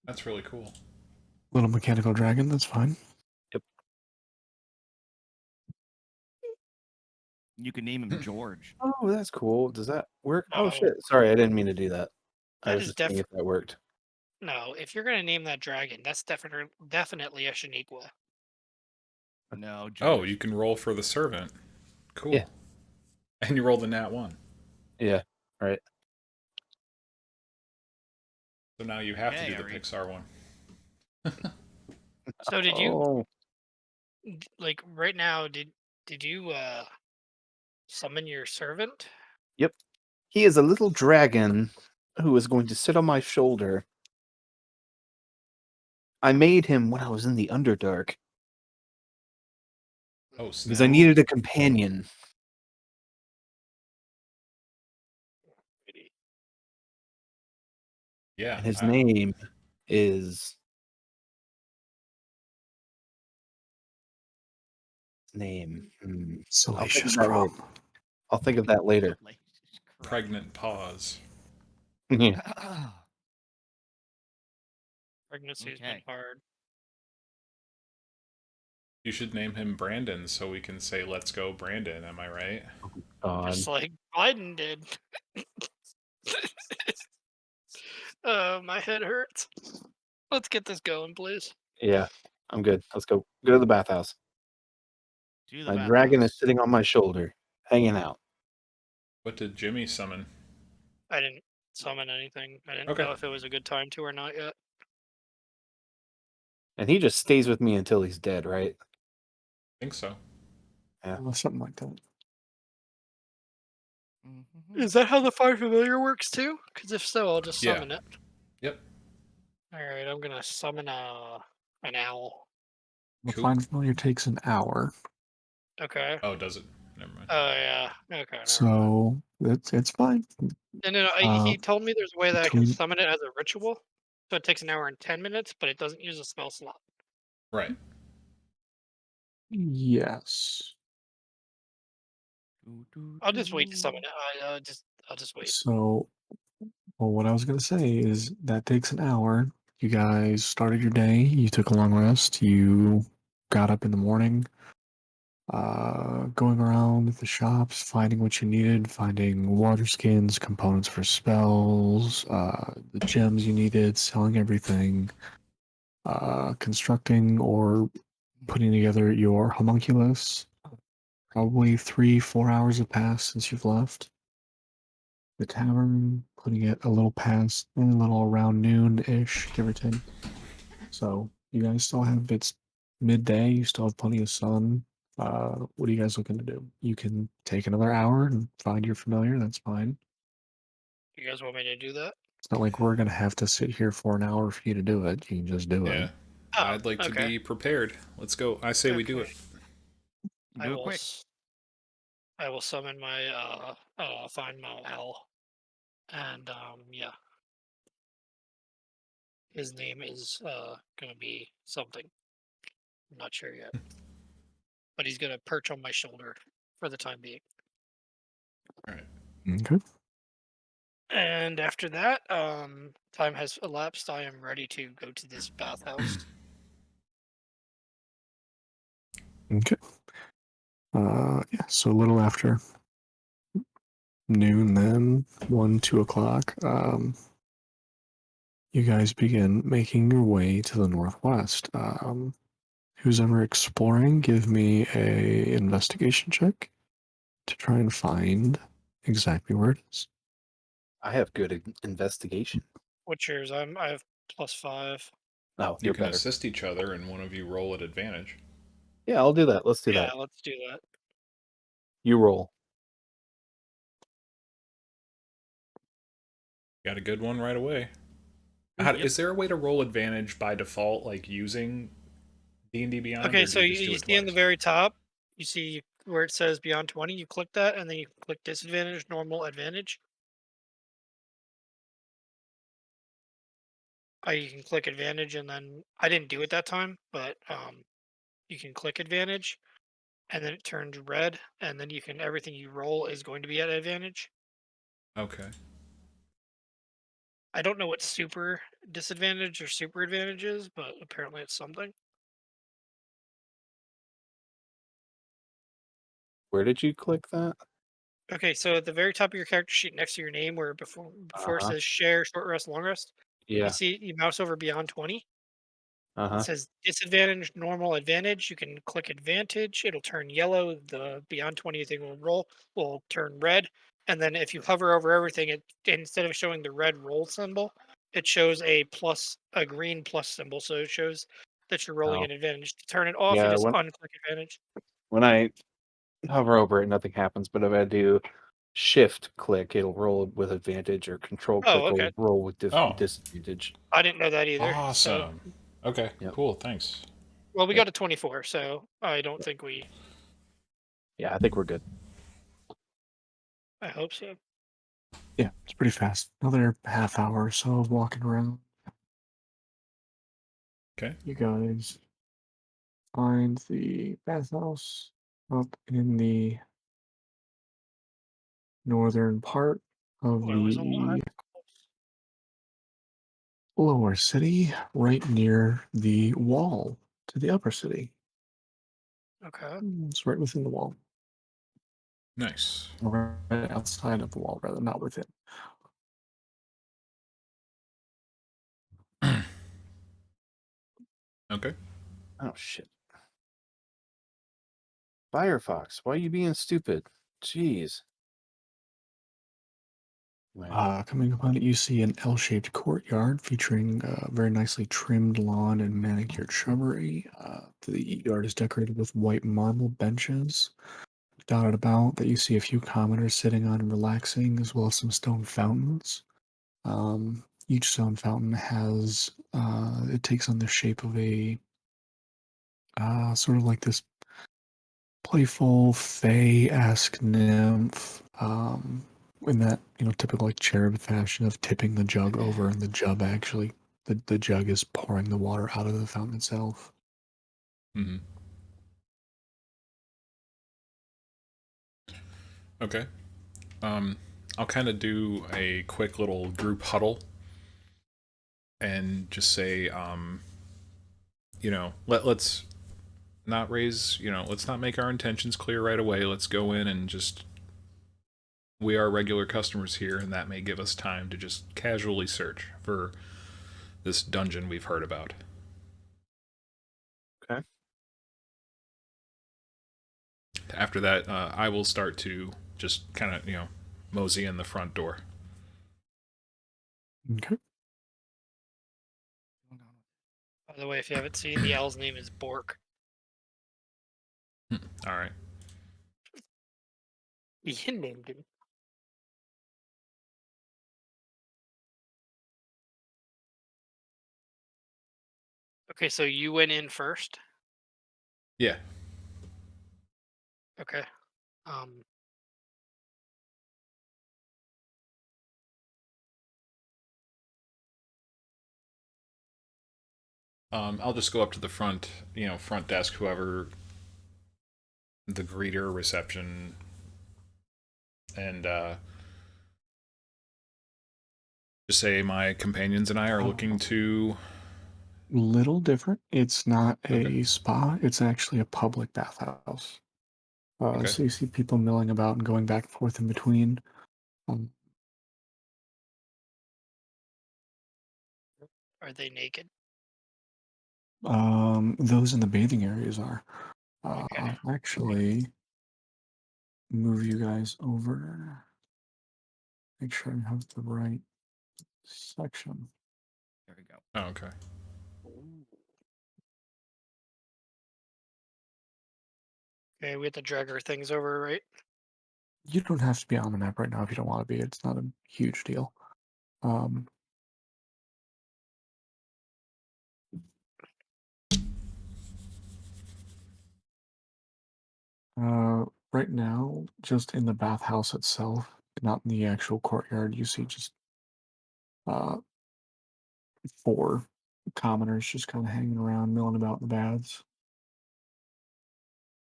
That's really cool. Little mechanical dragon, that's fine. You could name him George. Oh, that's cool. Does that work? Oh No, shit! Sorry, I didn't mean to do that. I that was is just seeing if that worked. no. If you're gonna name that dragon, that's definitely a Shaniqua. No, George. Oh, you can roll for the servant. Cool. Yeah. And you rolled the nat 1. Yeah. Right. So now you have to Okay, do the are we- Pixar one. So did you Oh, like right now? Did you summon your servant? he is a little dragon who is going to sit on my shoulder. I made him when I was in the Underdark Oh, because snap. I needed a companion. Yeah. And his name is name. I'll think of Salacious that Crumb. later. I'll think of that later. Pregnant pause. Yeah. Pregnancy's been Okay. hard. You should name him Brandon so we can say, let's go, Brandon. Am I right? Just like Biden did. My head hurts. Let's get this going, please. Yeah, I'm good. Let's go. Go to the bathhouse. To the My bathhouse. dragon is sitting on my shoulder, hanging out. What did Jimmy summon? I didn't summon anything. I didn't Okay. know if it was a good time to or not yet. And he just stays with me until he's dead, right? I think so. Yeah. Something like that. Mhm. Is that how the Find Familiar works too? Because if so, I'll just Yeah. summon it. Yep. Alright, I'm gonna summon an owl. The Cool. Find Familiar takes an hour, Okay. Oh, does it? Never mind. Oh yeah. Okay. Never mind. so it's fine. No, he told me there's a way that I can between- summon it as a ritual. So it takes an hour and 10 minutes, but it doesn't use a spell slot. Right. Yes. I'll just wait to summon it. I'll just wait. So, well, what I was gonna say is that takes an hour. You guys started your day. You took a long rest. You got up in the morning, going around the shops, finding what you needed, finding water skins, components for spells, the gems you needed, selling everything, constructing or putting together your homunculus. Probably 3-4 hours have passed since you've left the tavern, putting it a little past, a little around noon-ish, give or take. So you guys still have, it's midday, you still have plenty of sun. What are you guys looking to do? You can take another hour and find your familiar, that's fine. You guys want me to do that? It's not like we're gonna have to sit here for an hour for you to do it. You can just do Yeah. it. Oh, I'd like to okay. be prepared. Let's go. I say we do Okay. it. Do it quick. I will summon my find my owl. And yeah. His name is gonna be something. I'm not sure yet. But he's gonna perch on my shoulder for the time being. Okay. And after that, time has elapsed. I am ready to go to this bathhouse. Okay. Yeah, so a little after noon then, 1-2 o'clock, you guys begin making your way to the northwest. Who's ever exploring, give me a investigation check to try and find exactly where it is. I have good investigation. What's yours? I have +5. Oh, You you're can better. assist each other and one of you roll at advantage. Yeah, I'll do that. Let's do Yeah, that. let's do that. You roll. Got a good one right away. Yep. Is there a way to roll advantage by default, like using D&D Beyond? Okay, or so do you just do you it see in the twice? very top, you see where it says beyond 20, you click that, and then you click disadvantage, normal, advantage. You can click advantage, and then I didn't do it that time, but you can click advantage, and then it turns red, and then you can everything you roll is going to be at advantage. Okay. I don't know what super disadvantage or super advantage is, but apparently it's something. Where did you click that? Okay, so at the very top of your character sheet, next to your name, where before it Uh-huh. says share, short rest, long rest, you Yeah. see you mouse over beyond 20. It Uh-huh. says disadvantage, normal, advantage. You can click advantage. It'll turn yellow. The beyond 20 thing will turn red. And then if you hover over everything, it instead of showing the red roll symbol, it shows a green plus symbol. So it shows that you're rolling Oh. an advantage. To turn it off, you Yeah, just unclick advantage. when I hover over it, nothing happens, but if I do shift click, it'll roll with advantage, or control Oh, click okay. will roll with Oh, disadvantage. I didn't know that either. So, awesome. Okay, Yep. cool. Thanks. well, we Yep. got a 24, so I don't think we. Yeah, I think we're good. I hope so. Yeah, it's pretty fast. Another half hour or so of walking around. Okay. You guys find the bathhouse up in the northern part of Well, it was a lot. the lower city, right near the wall to the upper city. Okay. It's right within the wall. Nice. Or right outside of the wall, rather, not within. Okay. Oh shit. Firefox, why are you being stupid? Jeez. Right. Coming upon it, you see an L-shaped courtyard featuring very nicely trimmed lawn and manicured shrubbery. The yard is decorated with white marble benches dotted about that you see a few commoners sitting on and relaxing, as well as some stone fountains. Each stone fountain has it takes on the shape of a sort of like this playful fey-esque nymph, in that typical like cherub fashion of tipping the jug over, and the jug actually the jug is pouring the water out of the fountain itself. Mm-hmm. Okay. Um, I'll kind of do a quick little group huddle and just say, let's not raise, let's not make our intentions clear right away. Let's go in and just we are regular customers here, and that may give us time to just casually search for this dungeon we've heard about. Okay. After that, I will start to just kind of, mosey in the front door. Okay. By the way, if you haven't seen, the owl's name is Bork. All right. Ian named him. Okay, so you went in first. Yeah. Okay. Um. I'll just go up to the front, front desk, whoever the greeter, reception, and just say my companions and I are looking to. Little different. It's not Okay. a spa. It's actually a public bathhouse. Okay. So you see people milling about and going back and forth in between. Um, Are they naked? those in the bathing areas are. Okay. I'll actually move you guys over. Make sure I have the right section. There we go. Oh, okay. Okay, we have to drag our things over, right? You don't have to be on the map right now if you don't want to be. It's not a huge deal. Um, right now, just in the bathhouse itself, not in the actual courtyard, you see just uh, four commoners just kind of hanging around, milling about in the baths.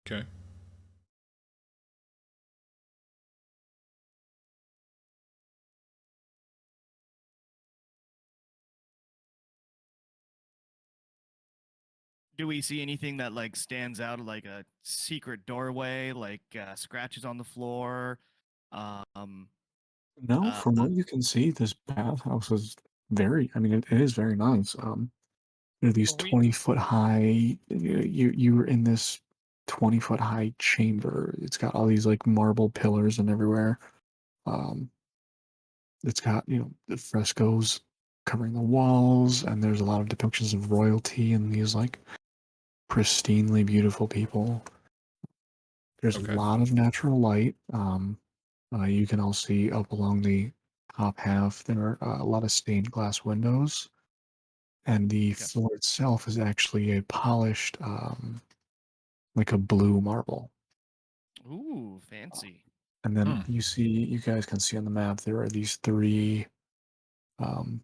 Okay. Do we see anything that like stands out, like a secret doorway, like scratches on the floor? Um, No, uh, from what you can see, this bathhouse is very, I mean, it is very nice. There are these Well, we 20-foot high, you were in this 20-foot high chamber. It's got all these like marble pillars and everywhere. Um, it's got, the frescoes covering the walls, and there's a lot of depictions of royalty and these like pristinely beautiful people. There's a Okay. lot of natural light. You can all see up along the top half, there are a lot of stained glass windows, and the okay. floor itself is actually a polished, like a blue marble. Ooh, fancy. And then Hmm. you guys can see on the map, there are these three, um,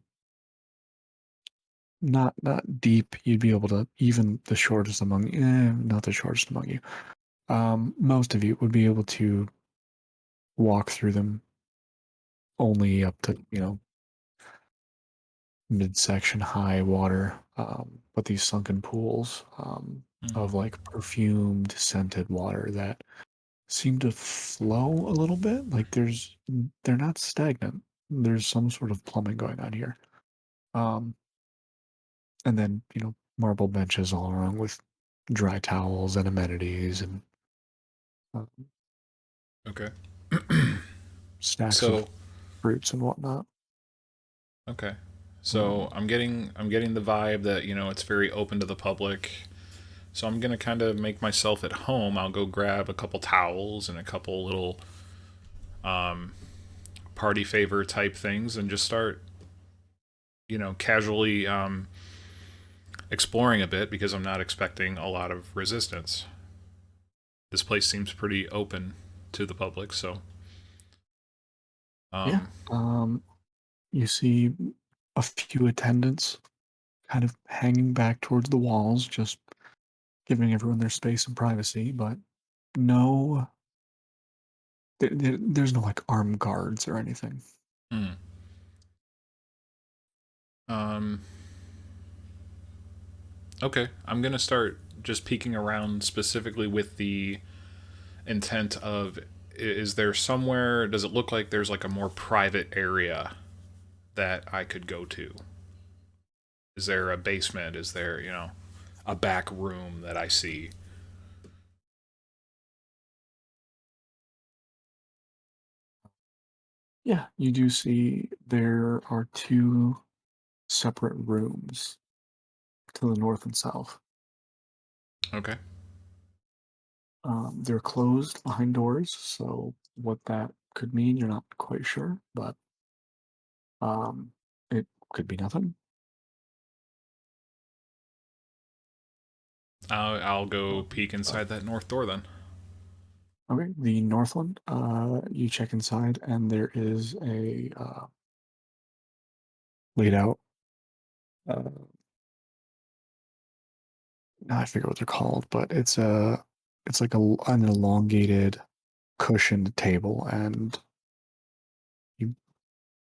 not deep. You'd be able to, even the shortest among, not the shortest among you. Most of you would be able to walk through them only up to, midsection high water, but these sunken pools of Hmm. like perfumed, scented water that seem to flow a little bit. Like they're not stagnant. There's some sort of plumbing going on here. Um, and then marble benches all around with dry towels and amenities and uh, Okay. stacks of So fruits and whatnot. okay. So Um, I'm getting the vibe that it's very open to the public. So I'm gonna kind of make myself at home. I'll go grab a couple towels and a couple little party favor type things and just start casually exploring a bit because I'm not expecting a lot of resistance. This place seems pretty open to the public, so yeah. um, You see a few attendants kind of hanging back towards the walls, just giving everyone their space and privacy, but no, there's no like armed guards or anything. hmm. um, okay. I'm gonna start just peeking around specifically with the intent of is there somewhere, does it look like there's like a more private area that I could go to? Is there a basement? Is there, a back room that I see? Yeah, you do see there are two separate rooms to the north and south. Okay. They're closed behind doors, so what that could mean, you're not quite sure, but um, it could be nothing. I'll go Um, peek but inside that north door then. okay, the north one, you check inside, and there is a laid out. Uh, I forget what they're called, but it's like an elongated cushioned table, and you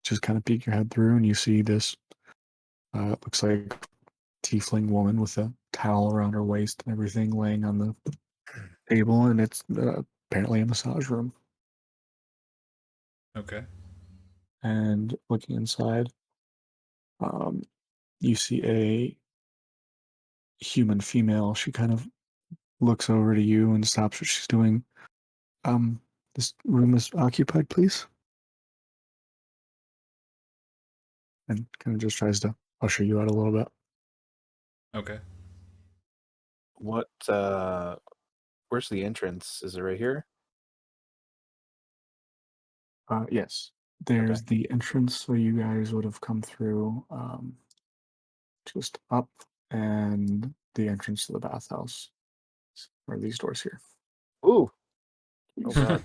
just kind of peek your head through, and you see this. Looks like tiefling woman with a towel around her waist and everything, laying on the table, and it's apparently a massage room. Okay. And looking inside, um, you see a human female. She kind of looks over to you and stops what she's doing. Um, this room is occupied, please. And kind of just tries to usher you out a little bit. Okay. What? Where's the entrance? Is it right here? Yes, Okay. there's the entrance, so you guys would have come through just up, and the entrance to the bathhouse are these doors here. Ooh, Oh god.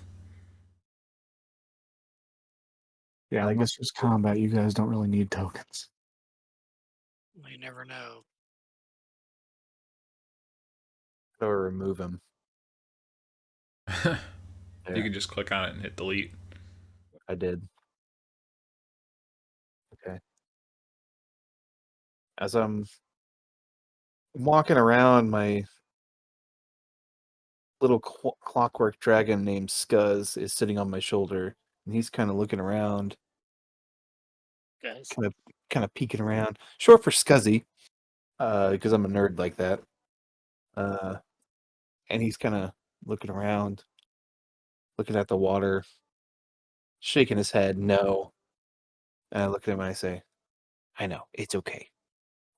Yeah, I unless guess there's combat, you guys don't really need tokens. You never know. or remove him. You There, can just click on it and hit delete. I did. Okay. As I'm walking around, my little clockwork dragon named Scuzz is sitting on my shoulder, and he's kind of looking around, Guys. kind of peeking around. Short for Scuzzy, because I'm a nerd like that. And he's kind of looking around, looking at the water, shaking his head, no. And I look at him and I say, I know, it's okay.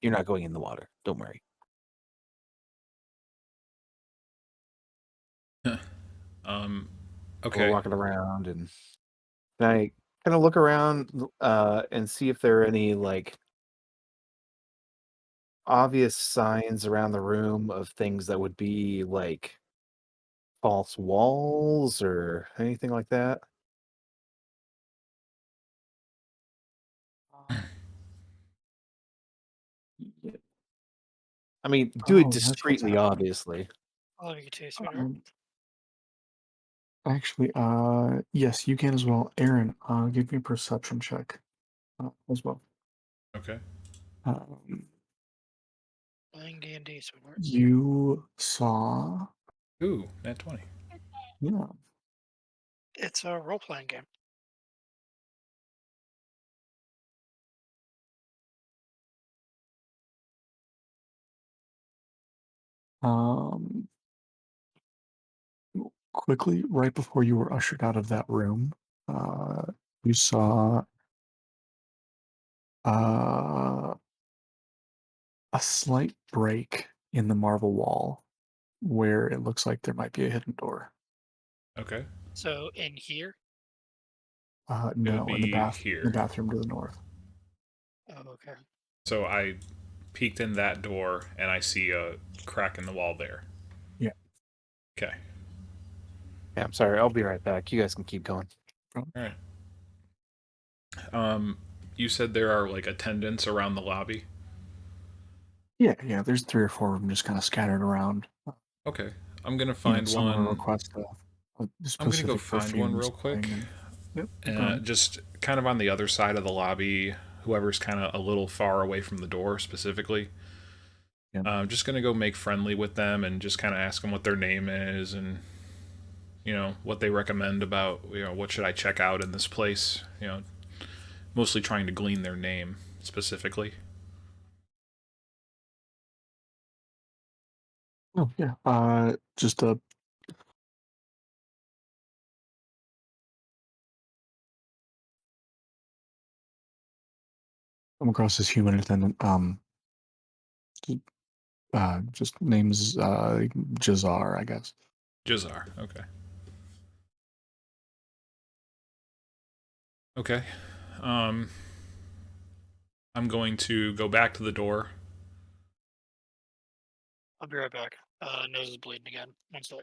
You're not going in the water. Don't worry. We're Okay. walking around and I kind of look around and see if there are any like obvious signs around the room of things that would be like false walls or anything like that. Yeah. I mean, do it Oh, yes, yes. discreetly, obviously. I love you too, sweetheart. Actually, yes, you can as well. Aaron, give me a perception check as well. Okay. Um, Playing D&D, sweetheart. you saw, Ooh, nat 20. yeah, It's a role-playing game. um, quickly, right before you were ushered out of that room, uh, you saw uh, a slight break in the marble wall where it looks like there might be a hidden door. Okay. So in here. It would No, in be the here. bathroom to the north. Oh, okay. So I peeked in that door and I see a crack in the wall there. Yeah. Okay. Yeah, I'm sorry. I'll be right back. You guys can keep going. All right. You said there are like attendants around the lobby. Yeah. There's 3 or 4 of them just kind of scattered around. Okay. I'm gonna You know, find some of them one. request a I'm gonna go specific find one perfume real quick. spraying, and yep, no problem. Just kind of on the other side of the lobby, whoever's kind of a little far away from the door specifically. Yep. I'm just gonna go make friendly with them and just kind of ask them what their name is and what they recommend about what should I check out in this place. Mostly trying to glean their name specifically. Oh yeah. Just come across this human attendant. Just name's Jazar, I guess. Jazar. Okay. Okay. Um, I'm going to go back to the door. I'll be right back. Nose is bleeding again. One sec.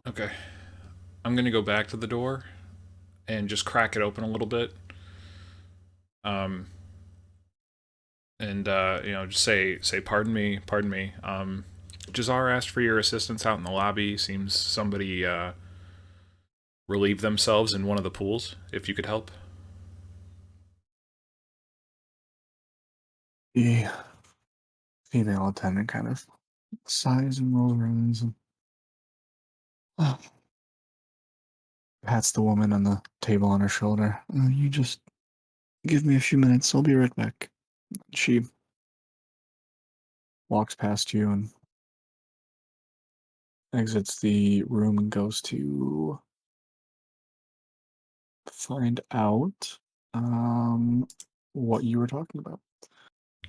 Okay. I'm going to go back to the door and just crack it open a little bit. Um, and just say pardon me, pardon me. Jazar asked for your assistance out in the lobby. Seems somebody relieved themselves in one of the pools. If you could help. The female attendant kind of sighs and rolls her eyes and pats the woman on the table on her shoulder. You just give me a few minutes. I'll be right back. She walks past you and exits the room and goes to find out what you were talking about.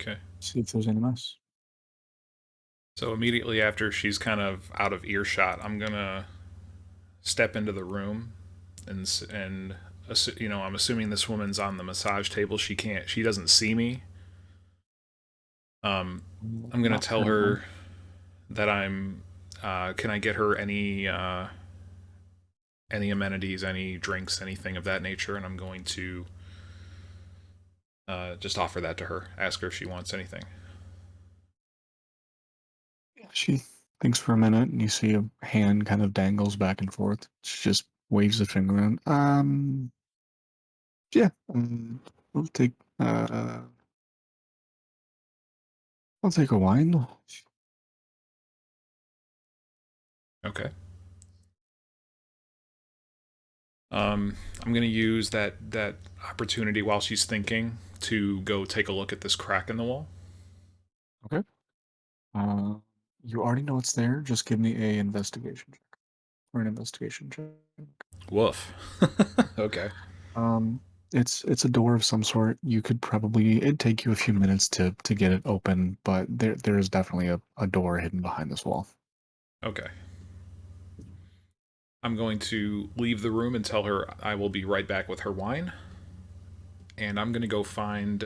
Okay. See if there's any mess. So immediately after she's kind of out of earshot, I'm gonna step into the room and I'm assuming this woman's on the massage table. She doesn't see me. I'm gonna Not tell currently. her that I'm. Can I get her any any amenities, any drinks, anything of that nature, and I'm going to just offer that to her. Ask her if she wants anything. She thinks for a minute, and you see a hand kind of dangles back and forth. She just waves a finger around. Yeah, we'll take. I'll take a wine. Okay. I'm gonna use that opportunity while she's thinking to go take a look at this crack in the wall. Okay. Uh, you already know it's there. Just give me a investigation check or an investigation check. Woof. Okay. Um, it's a door of some sort. You could probably it'd take you a few minutes to get it open, but there is definitely a door hidden behind this wall. Okay. I'm going to leave the room and tell her I will be right back with her wine. And I'm gonna go find.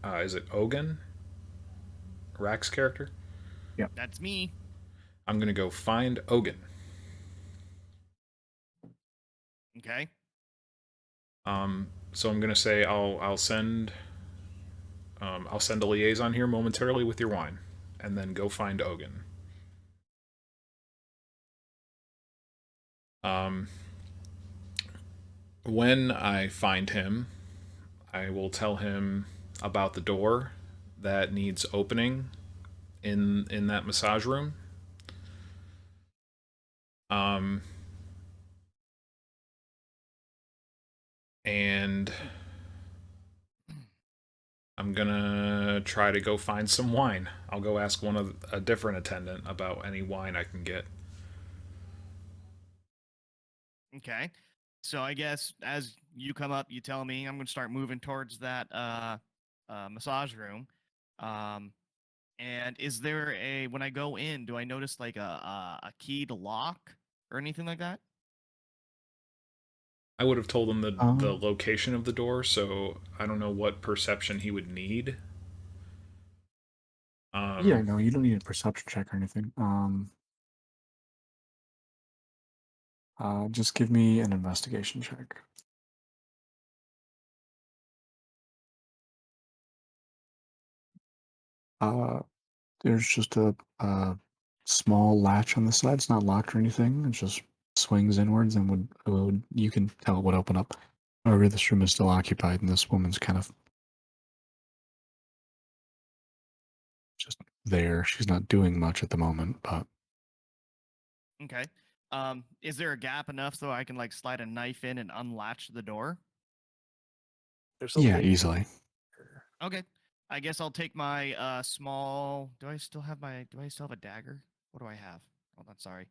Is it Ogun? Rack's character? That's me. I'm gonna go find Ogun. Okay. So I'm gonna say I'll send a liaison here momentarily with your wine, and then go find Ogun. Um, when I find him, I will tell him about the door that needs opening in that massage room. Um, and I'm gonna try to go find some wine. I'll go ask a different attendant about any wine I can get. Okay. So I guess as you come up, you tell me I'm going to start moving towards that massage room. Um, and is there a when I go in, do I notice like a key to lock or anything like that? I would have told him the Um, location of the door, so I don't know what perception he would need. yeah, Um, no, you don't need a perception check or anything. Just give me an investigation check. Uh, there's just a small latch on the side. It's not locked or anything. It just swings inwards and would you can tell it would open up. However, this room is still occupied, and this woman's kind of just there. She's not doing much at the moment, but Okay. Is there a gap enough so I can like slide a knife in and unlatch the door? There's a yeah, lid easily. here. Okay. I guess I'll take my small. Do I still have my? Do I still have a dagger? What do I have? Hold on, sorry.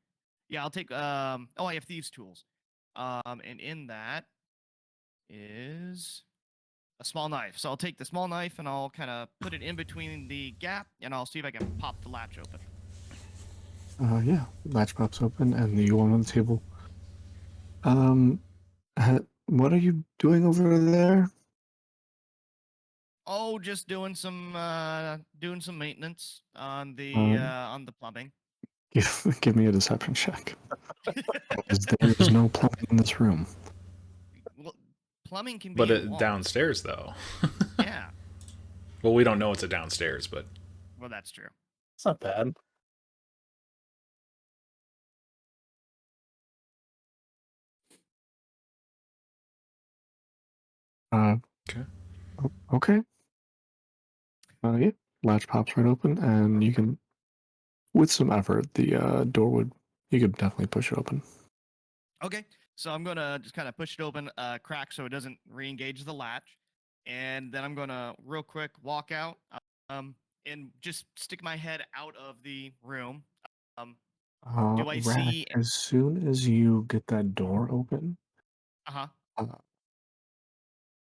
Yeah, I'll take. Oh, I have thieves' tools. And in that is a small knife. So I'll take the small knife and I'll kind of put it in between the gap, and I'll see if I can pop the latch open. Yeah, latch pops open, and the one on the table. Um, what are you doing over there? Oh, just doing some maintenance Um, on the plumbing. give me a deception check. Because there is no plumbing in this room. Well, plumbing can be but in walls. downstairs though. Yeah. Well, we don't know it's a downstairs, but Well, that's true. It's not bad. Uh, okay. okay. Yeah, latch pops right open, and you can, with some effort, the door would, you could definitely push it open. Okay. So I'm gonna just kind of push it open, crack so it doesn't re-engage the latch, and then I'm gonna real quick walk out, um, and just stick my head out of the room. Um, do I Rack, see? as soon as you get that door open, Uh-huh. uh,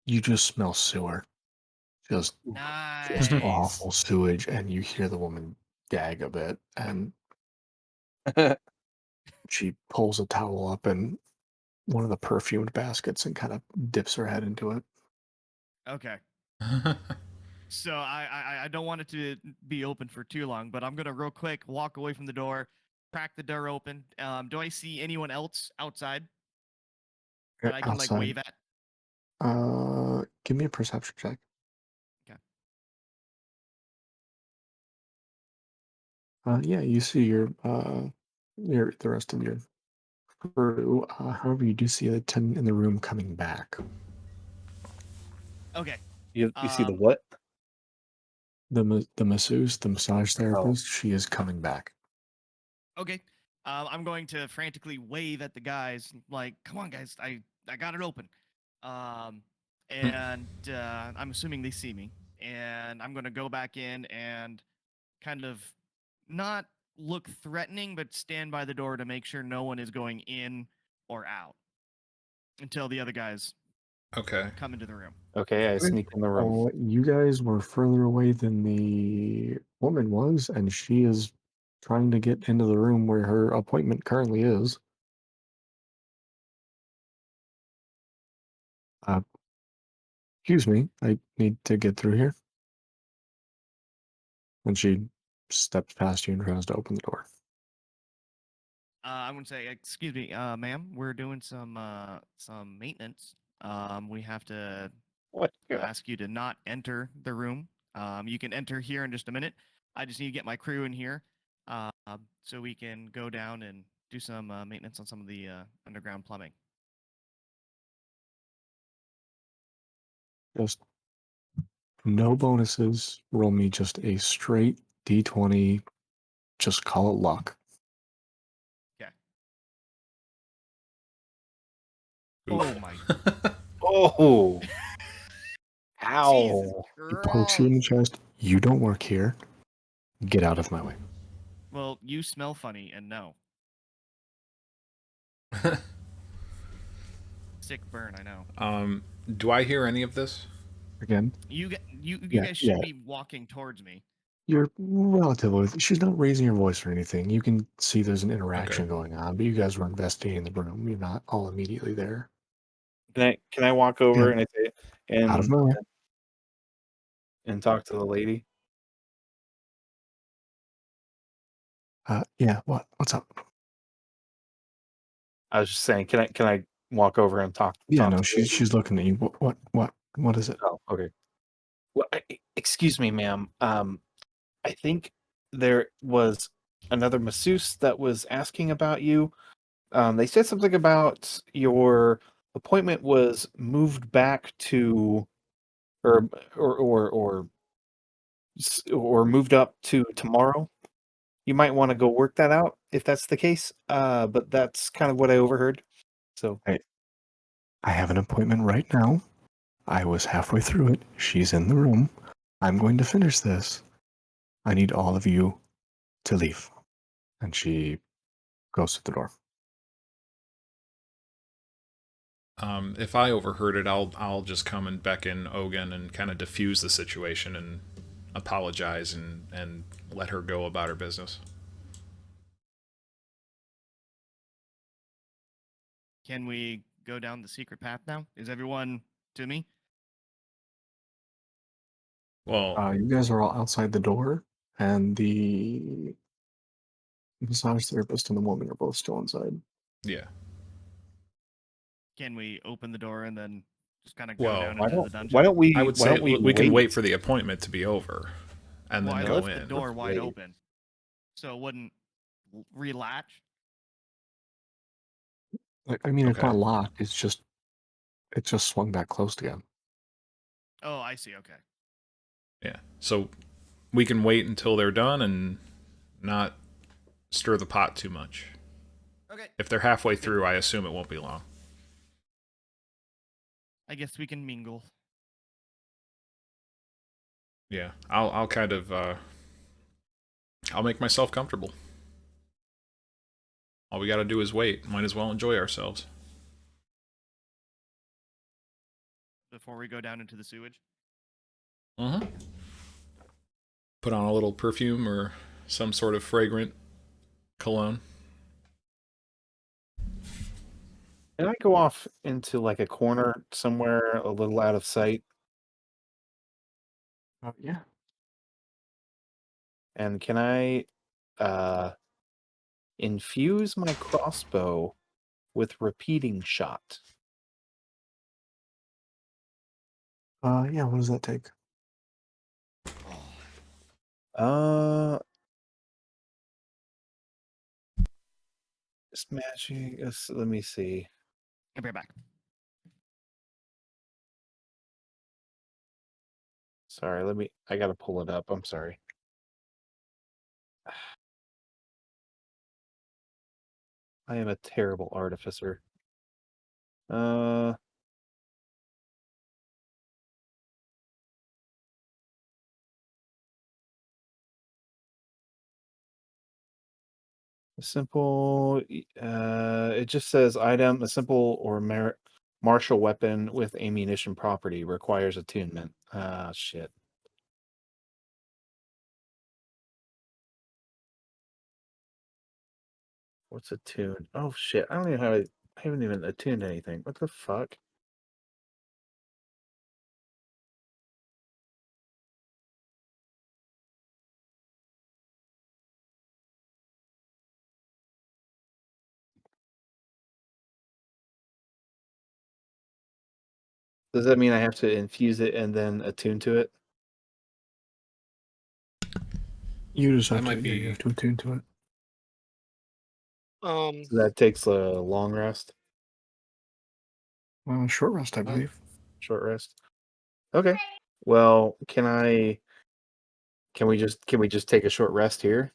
you just smell sewer. Just, just Nice. awful sewage, and you hear the woman gag a bit, and she pulls a towel up in one of the perfumed baskets and kind of dips her head into it. Okay. So I don't want it to be open for too long, but I'm gonna real quick walk away from the door, crack the door open. Do I see anyone else outside? that I can like outside. wave at? Give me a perception check. Okay. Yeah, you see the rest of your crew. However, you do see the ten in the room coming back. Okay. You see the Um, what? The masseuse, the massage Oh, therapist, she is coming back. Okay. I'm going to frantically wave at the guys, like, "Come on, guys! I got it open." Um, and I'm assuming they see me, and I'm going to go back in and kind of not look threatening, but stand by the door to make sure no one is going in or out until the other guys Okay. come into the room. okay. I Okay. sneak in the room. You guys were further away than the woman was, and she is trying to get into the room where her appointment currently is. Uh, Excuse me, I need to get through here. And she steps past you and tries to open the door. I'm gonna say, "Excuse me, ma'am, we're doing some maintenance. We have to What? ask you to not enter the room. You can enter here in just a minute. I just need to get my crew in here, uh, so we can go down and do some maintenance on some of the underground plumbing." Just no bonuses. Roll me just a straight d20. Just call it luck. Okay. Oof. Oh my Oh, Jesus ow! He pokes you in the Christ! chest. You don't work here. Get out of my way. Well, you smell funny, and no. Sick burn, I know. Do I hear any of this? Again, You yeah, guys yeah. should be walking towards me. You're relatively. She's not raising your voice or anything. You can see there's an Okay. interaction going on, but you guys were investigating the room. You're not all immediately there. Can I walk over Yeah. and I say Out of and my way. and talk to the lady? Yeah. What's up? I was just saying, can I walk over and talk Yeah. talk No. to the lady? She's looking at you. What is it? Oh, okay. Well, excuse me, ma'am. I think there was another masseuse that was asking about you. They said something about your appointment was moved back to, or or or or, or moved up to tomorrow. You might want to go work that out if that's the case. But that's kind of what I overheard. So I have an appointment right now. I was halfway through it. She's in the room. I'm going to finish this. I need all of you to leave. And she goes to the door. If I overheard it, I'll just come and beckon Ogun and kind of diffuse the situation and apologize and let her go about her business. Can we go down the secret path now? Is everyone to me? Well, You guys are all outside the door, and the massage therapist and the woman are both still inside. yeah. Can we open the door and then just kind of go Well, down why into don't the dungeon? why don't we I would why say don't we we can wait wait? for the appointment to be over and Well, then I go left the in. door wide wait. open, so it wouldn't relatch. I mean, it's Okay. not locked. It's just swung back closed again. Oh, I see. Okay. Yeah. So we can wait until they're done and not stir the pot too much. Okay. If they're halfway through, I assume it won't be long. I guess we can mingle. Yeah. I'll kind of I'll make myself comfortable. All we got to do is wait. Might as well enjoy ourselves. Before we go down into the sewage. Uh-huh. Put on a little perfume or some sort of fragrant cologne. Can I go off into like a corner somewhere a little out of sight? Yeah. And can I infuse my crossbow with repeating shot? Yeah, what does that take? Uh, it's matching. Let me see. I'll be right back. Sorry, I gotta pull it up. I'm sorry. I am a terrible artificer. Uh, simple. It just says item, a simple or martial weapon with ammunition property requires attunement. Ah, shit. What's attuned? Oh shit! I don't even have. I haven't even attuned anything. What the fuck? Does that mean I have to infuse it and then attune to it? You just That have to, might yeah, you be. have to attune to it. So that takes a long rest, Short rest, I believe. short rest. Okay. Well, can we just take a short rest here?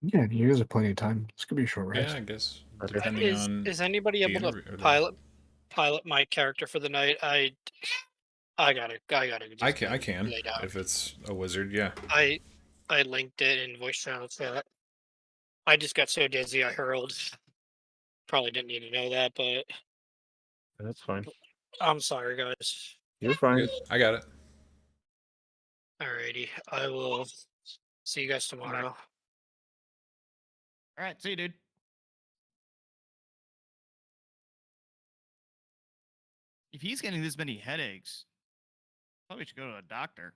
Yeah, you guys have plenty of time. This could be a short Yeah, rest. I guess Okay. depending on Is anybody the able to interview. pilot my character for the night? I gotta I just can. go I can lay down. if it's a wizard. Yeah. I linked it in voice channel chat. I just got so dizzy I hurled. Probably didn't need to know that, but That's fine. I'm sorry, guys. You're fine. Good. I got it. Alrighty, I will see you guys tomorrow. All right, see you, dude. If he's getting this many headaches, probably should go to a doctor.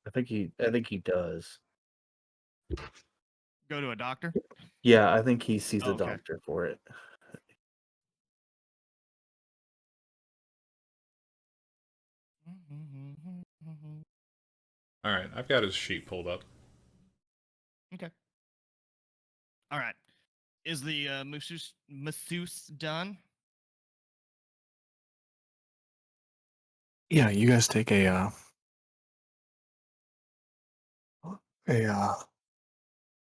I think he does. Go to a doctor. Yeah, I think he sees a Okay. doctor for it. All right. I've got his sheet pulled up. Okay. All right. Is the masseuse done? Yeah, you guys take a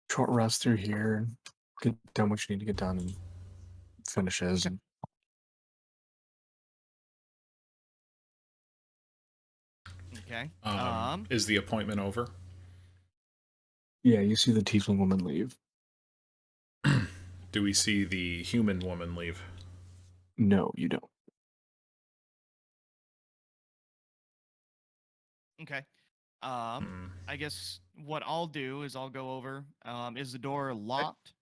short rest through here and get done what you need to get done and finishes. Okay. And Okay. Is the appointment over? yeah, you see the tiefling woman leave. Do we see the human woman leave? No, you don't. Okay. Hmm. I guess what I'll do is I'll go over. Is the door locked?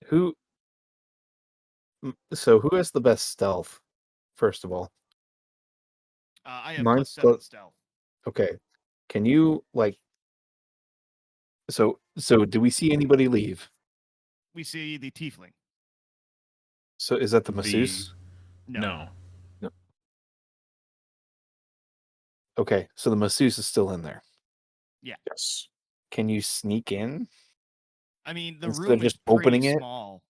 Who? So who has the best stealth? First of all, I have mine's +7 stealth. okay. Can you like? So do we see anybody leave? We see the tiefling. So is that the The masseuse? no. No. Okay, so the masseuse is still in there. Yes. Can you sneak in I mean, the instead of room is just opening pretty it? small.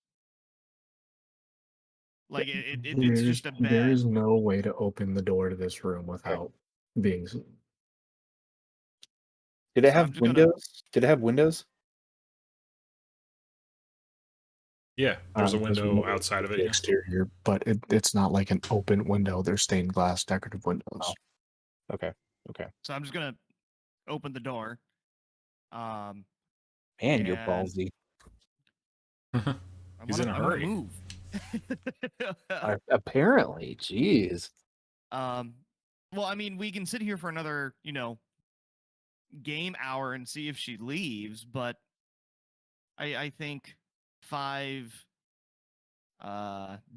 Like it's There's just a there bed. is no way to open the door to this room Okay. without being seen. Did it So I'm have just gonna. windows? Did it have windows? Yeah, there's a There's window windows outside to of it. the Yeah. exterior, but it's not like an open window. They're stained glass decorative windows. Okay. Okay. So I'm just gonna open the door. Man, you're And ballsy. He's in a I want to hurry. move. Apparently, jeez. Well, I mean, we can sit here for another, game hour and see if she leaves, but I think 5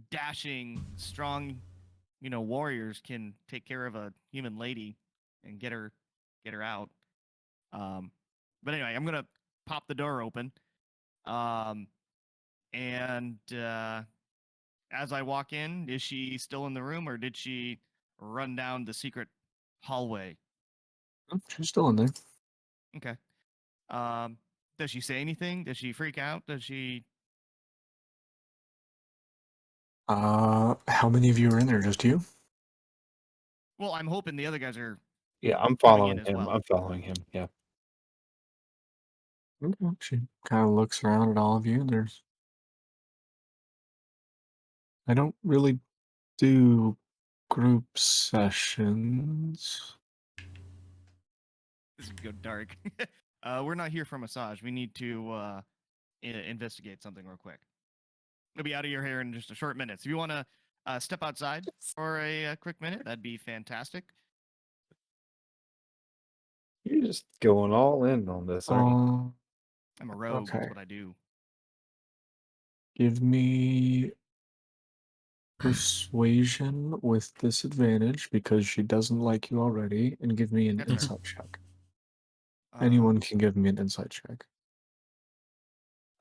dashing, strong, warriors can take care of a human lady and get her out. But anyway, I'm gonna pop the door open. And as I walk in, is she still in the room or did she run down the secret hallway? Oh, she's still in there. Okay. Does she say anything? Does she freak out? Does she? How many of you are in there? Just you? Well, I'm hoping the other guys are Yeah, I'm coming in following as him. well. I'm following him. Yeah. Okay. She kind of looks around at all of you. I don't really do group sessions. This is go dark. We're not here for massage. We need to investigate something real quick. We'll be out of your hair in just a short minute. So if you want to step outside for a quick minute, that'd be fantastic. You're just going all in on this, aren't you? I'm a rogue. That's Okay. what I do. Give me persuasion with disadvantage because she doesn't like you already, and give me an That's fair. insight check. Anyone Um, can give me an insight check.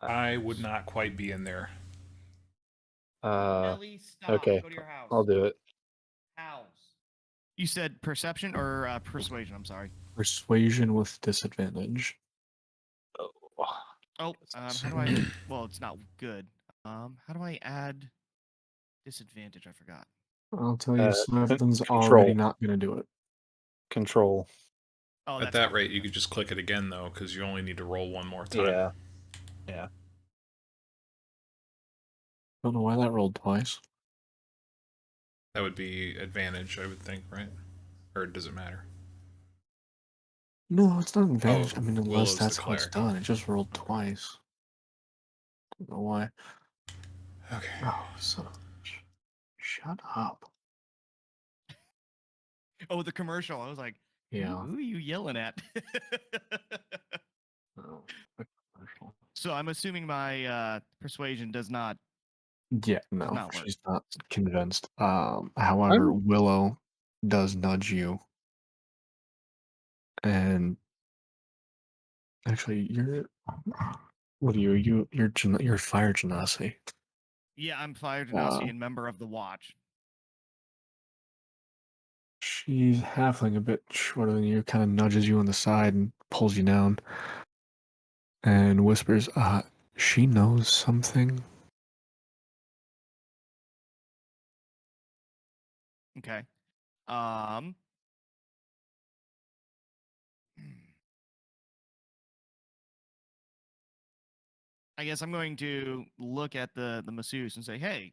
I would not quite be in there. Ellie, stop. Okay. Go to your house. I'll do it. House. You said perception or persuasion? I'm sorry. Persuasion with disadvantage. Oh, Oh, That's how do I? Well, it's not good. How do I add disadvantage? I forgot. I'll tell you, something's control. already not going to do it. Control. Oh, At that's that fine. rate, you could just click it again, though, because you only need to roll one more time. Yeah. Yeah. Don't know why that rolled twice. That would be advantage, I would think, right? Or does it matter? No, it's not advantage. I mean, unless Willow's the that's how it's cleric. done. It just rolled twice. Don't know why. Okay. Oh, son of a bitch. Shut up. Oh, the commercial. I was like, Yeah. who are you yelling at? Oh, the commercial. So I'm assuming my persuasion does not. Yeah, no, not work. she's not convinced. However, Willow does nudge you, and actually, what are you? You're fire genasi. Yeah, I'm Fire Genasi and member of the Watch. She's halfling, a bit shorter than you, kind of nudges you on the side and pulls you down, and whispers, she knows something. Okay. I guess I'm going to look at the masseuse and say, "Hey,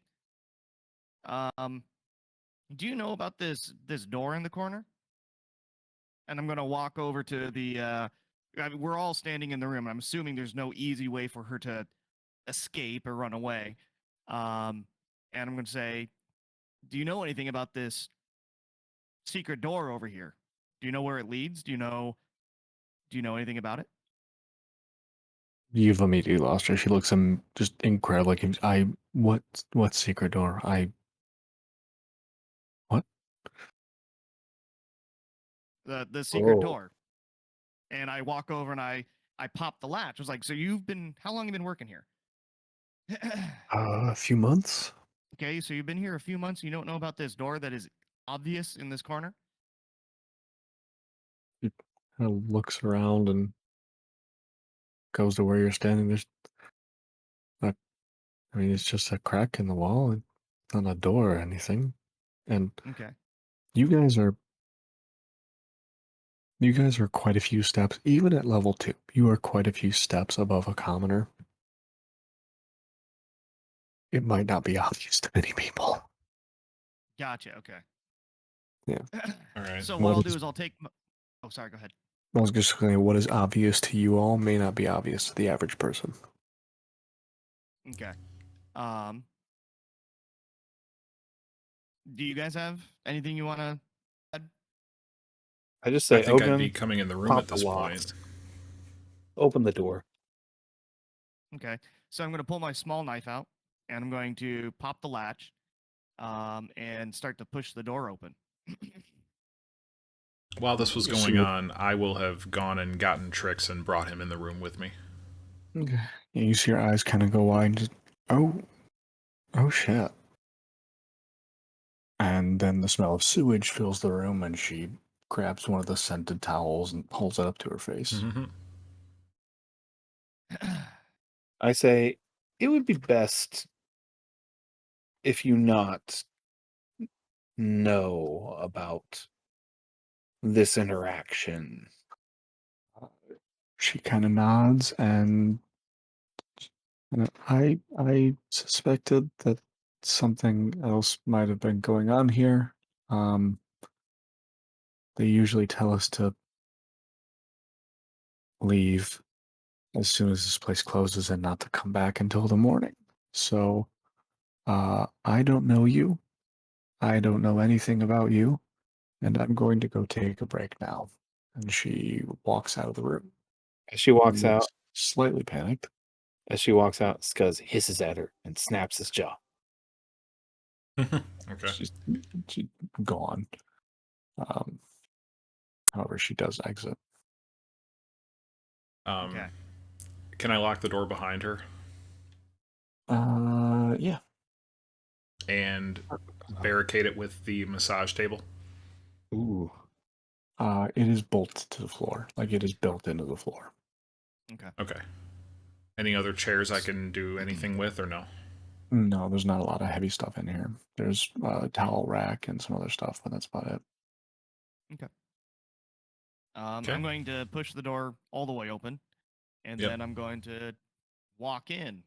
do you know about this door in the corner?" And I'm going to walk over to the. I mean, we're all standing in the room. I'm assuming there's no easy way for her to escape or run away. And I'm going to say, "Do you know anything about this secret door over here? Do you know where it leads? Do you know anything about it?" You've immediately lost her. She looks just incredible. Like, what secret door? What? The secret Oh. door. And I walk over and I pop the latch. I was like, "So how long have you been working here?" A few months. Okay, so you've been here a few months. You don't know about this door that is obvious in this corner? She kind of looks around and goes to where you're standing. It's just a crack in the wall. It's not a door or anything. And Okay. you guys are quite a few steps, even at level 2. You are quite a few steps above a commoner. It might not be obvious to many people. Gotcha. Okay. Yeah. All right. So What what I'll is- do is I'll take. Oh, sorry. Go ahead. I was just saying, what is obvious to you all may not be obvious to the average person. Okay. Do you guys have anything you want to add? I just I say think I'd open. be coming in the room pop at this the point. locks. Open the door. Okay. So I'm going to pull my small knife out and I'm going to pop the latch and start to push the door open. While this was You going see it. on, I will have gone and gotten Trix and brought him in the room with me. Okay. You see your eyes kind of go wide and just, oh shit. And then the smell of sewage fills the room, and she grabs one of the scented towels and holds it up to her face. Mhm. I say it would be best if you not know about this interaction. She kind of nods, and I suspected that something else might have been going on here. Um, they usually tell us to leave as soon as this place closes and not to come back until the morning. So, I don't know you. I don't know anything about you, and I'm going to go take a break now. And she walks out of the room. As she walks out, Looks slightly panicked. Scuzz hisses at her and snaps his jaw. Okay. She's gone. Um, however, she does exit. Okay. Can I lock the door behind her Yeah. and barricade it with the massage table? Ooh. It is bolted to the floor, like it is built into the floor. Okay. Okay. Any other chairs I can do anything with, or no? No, there's not a lot of heavy stuff in here. There's a towel rack and some other stuff, but that's about it. Okay. I'm going to push the door all the way open, and Yep. then I'm going to walk in.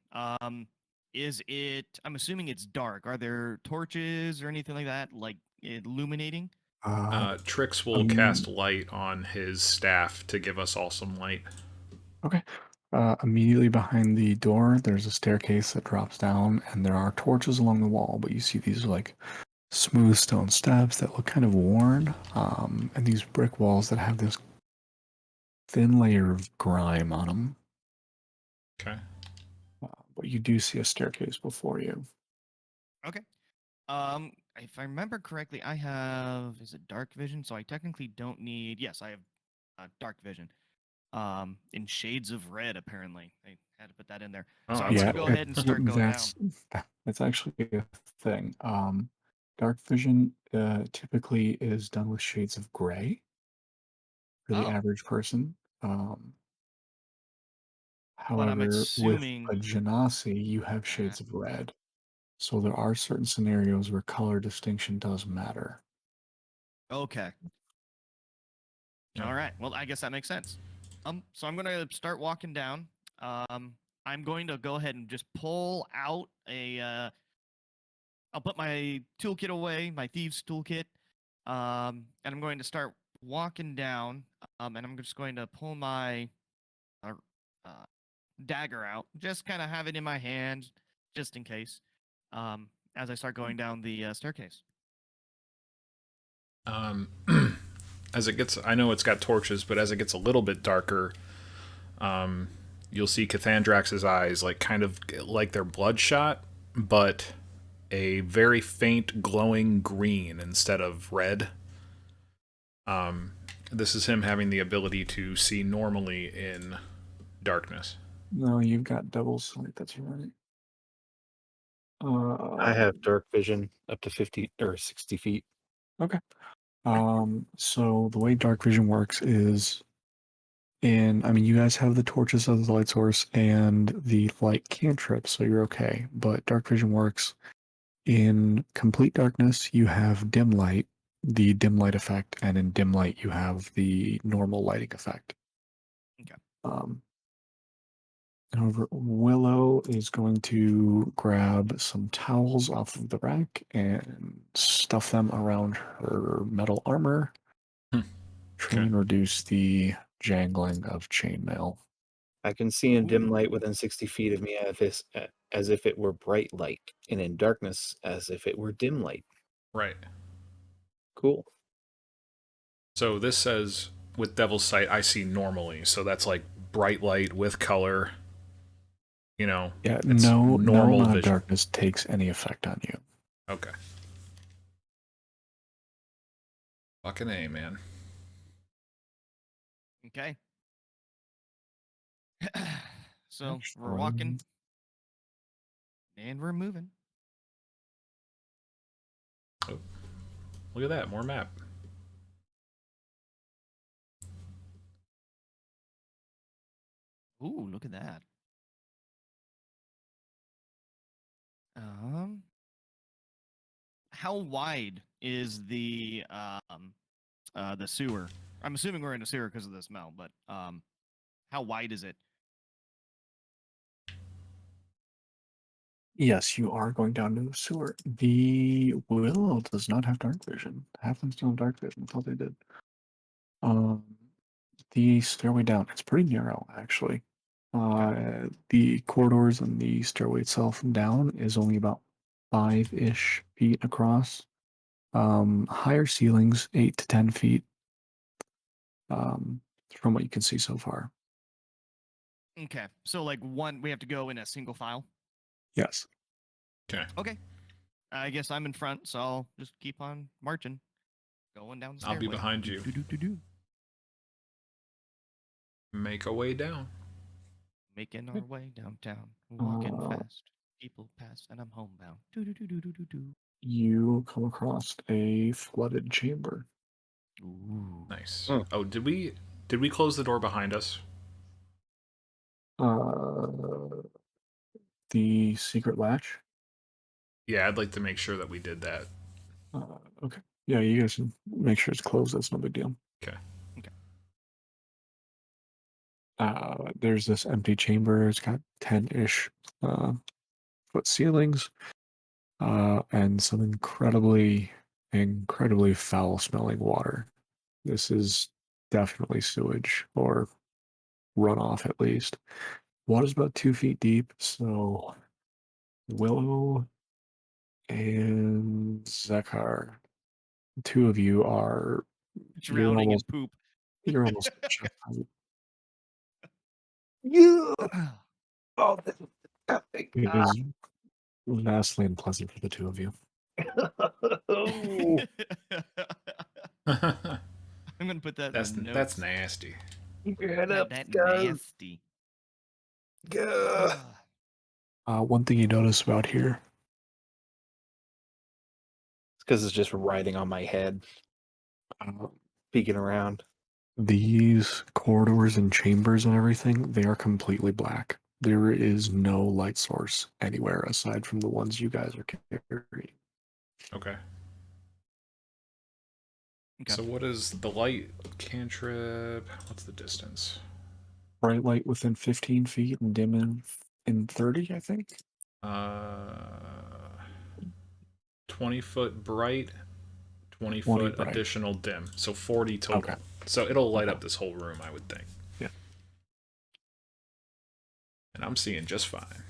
Is it? I'm assuming it's dark. Are there torches or anything like that, like illuminating? Trix will cast light on his staff to give us all some light. Okay. Immediately behind the door, there's a staircase that drops down, and there are torches along the wall, but you see these like smooth stone steps that look kind of worn, and these brick walls that have this thin layer of grime on them. Okay. But you do see a staircase before you. Okay. If I remember correctly, I have is it dark vision? So I technically don't need. Yes, I have dark vision. In shades of red. Apparently, I had to put that in there. Oh, So I'm that's gonna Yeah, go cool. ahead and start going down. that's actually a thing. Dark vision typically is done with shades of gray for the Oh, average person. but I'm However, with assuming. a genasi, you have Uh, shades of red. So there are certain scenarios where color distinction does matter. okay. All right. Well, I guess that makes sense. So I'm gonna start walking down. I'm going to go ahead and just pull out a. I'll put my toolkit away, my thieves toolkit. And I'm going to start walking down. And I'm just going to pull my uh, uh, dagger out, just kind of have it in my hand, just in case. As I start going down the staircase. Um, as it gets, I know it's got torches, but as it gets a little bit darker, you'll see Cathandrax's eyes like kind of like they're bloodshot, but a very faint glowing green instead of red. This is him having the ability to see normally in darkness. No, you've got double sight. That's right. I have dark vision up to 50 or 60 feet. Okay. So the way dark vision works is I mean, you guys have the torches of the light source and the light cantrip, so you're okay. But dark vision works in complete darkness, you have dim light, the dim light effect, and in dim light, you have the normal lighting effect. Okay. Um, However, Willow is going to grab some towels off of the rack and stuff them around her metal armor. Hmm. Try Okay. and reduce the jangling of chainmail. I can see in dim light within 60 feet of me as if it were bright light, and in darkness as if it were dim light. Right. Cool. So this says with Devil's Sight, I see normally. So that's like bright light with color. You know, Yeah, it's no normal amount of vision. darkness takes any effect on you. Okay. Fucking A, man. Okay. So we're walking and we're moving. Oh, Look at that, more map. Ooh, look at that. How wide is the sewer? I'm assuming we're in a sewer because of the smell, but how wide is it? Yes, you are going down to the sewer. The Willow does not have dark vision. Halflings don't have dark vision. I thought they did. The stairway down, it's pretty narrow actually. The corridors and the stairway itself down is only about 5-ish feet across. Higher ceilings, 8 to 10 feet. From what you can see so far. Okay, so like we have to go in a single file. Yes. Okay. Okay, I guess I'm in front, so I'll just keep on marching, going down the I'll stairway. be behind you. Make a way down. Making our way downtown, walking fast. People pass, and I'm homebound. You come across a flooded chamber. Ooh. Nice. Hmm. Oh, did we close the door behind us? The secret latch. Yeah, I'd like to make sure that we did that. Okay. Yeah, you guys can make sure it's closed. That's no big deal. Okay. There's this empty chamber. It's got 10-ish foot ceilings, and some incredibly foul smelling water. This is definitely sewage or runoff at least. Water's about 2 feet deep, so Willow and Zekar, the two of you are Drowning in poop. you're almost chest height. Yeah. Oh, this is disgusting. It is vastly unpleasant for the two of you. Oh, I'm gonna put that in the notes. That's nasty. keep your head up, That guys. nasty. One thing you notice about here, It's because it's just riding on my head, peeking around. these corridors and chambers and everything, they are completely black. There is no light source anywhere aside from the ones you guys are carrying. Okay. Okay. So what is the light cantrip? What's the distance? Bright light within 15 feet and dim in 30, I think. 20-foot bright, 20 20 foot bright. additional dim. So 40 total. Okay. So it'll light up this whole room, I would think. Yeah. And I'm seeing just fine.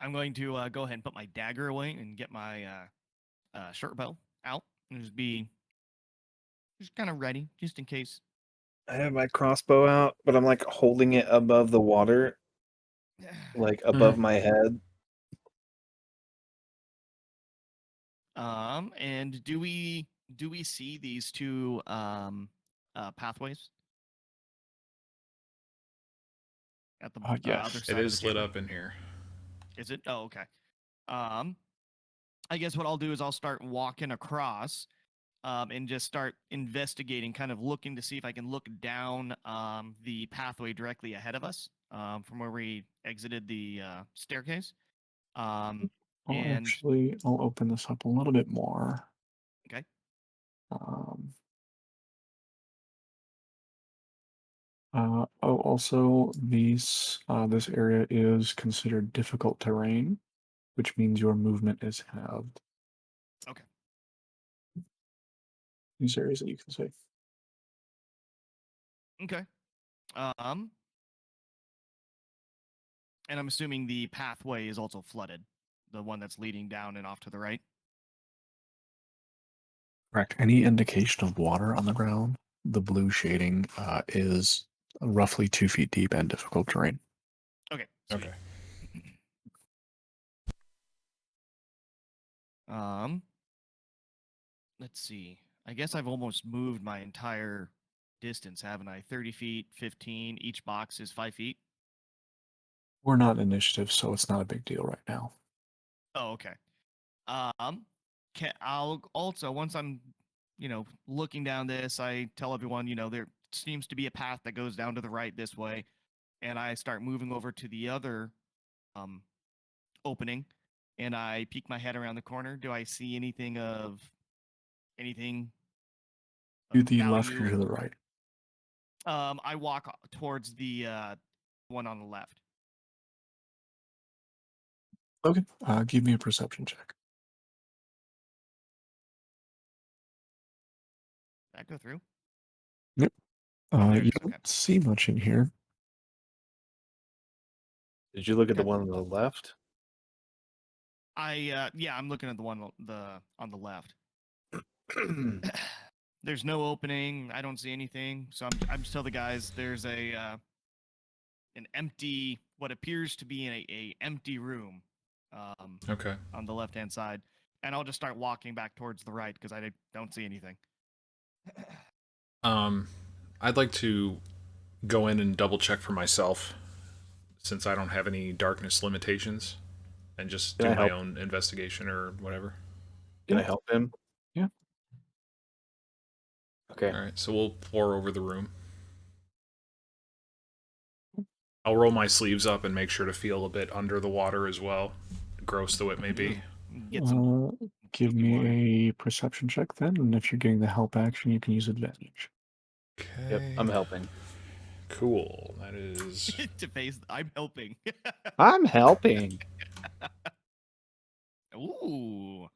I'm going to go ahead and put my dagger away and get my short bow out and just kind of ready, just in case. I have my crossbow out, but I'm like holding it above the water, like above my head. And do we see these two pathways at the Yes. other It side of the is lit chamber? up in here. Is it? Oh, okay. I guess what I'll do is I'll start walking across, and just start investigating, kind of looking to see if I can look down the pathway directly ahead of us, from where we exited the staircase. And I'll open this up a little bit more. okay. Also, this area is considered difficult terrain, which means your movement is halved. Okay. These areas that you can see. Okay. And I'm assuming the pathway is also flooded, the one that's leading down and off to the right. Correct. Any indication of water on the ground, the blue shading is roughly 2 feet deep and difficult terrain. Okay. Sweet. Okay. Let's see. I guess I've almost moved my entire distance, haven't I? 30 feet, 15. Each box is 5 feet. We're not initiative, so it's not a big deal right now. Oh, okay. I'll also, once I'm, looking down this, I tell everyone, there seems to be a path that goes down to the right this way, and I start moving over to the other um opening, and I peek my head around the corner. Do I see anything To of the left or value? to the right? I walk towards the one on the left. Okay. Give me a perception check. Did that go through? Yep. Oh, there it You is. Okay. don't see much in here. Did you look at the Okay. one on the left? Yeah, I'm looking at the one on the left. There's no opening. I don't see anything. So I'm just tell the guys there's an empty, what appears to be a empty room Okay. on the left hand side, and I'll just start walking back towards the right because I don't see anything. I'd like to go in and double check for myself, since I don't have any darkness limitations, and just Can do I my help? own investigation or whatever. Can I Yeah. help him? Yeah. Okay. All right, so we'll pour over the room. I'll roll my sleeves up and make sure to feel a bit under the water as well, gross though it may be. Get some Give goopy water. me a perception check then, and if you're getting the help action, you can use advantage. Okay. Yep, I'm helping. Cool. That is to face. I'm helping. I'm helping. Ooh.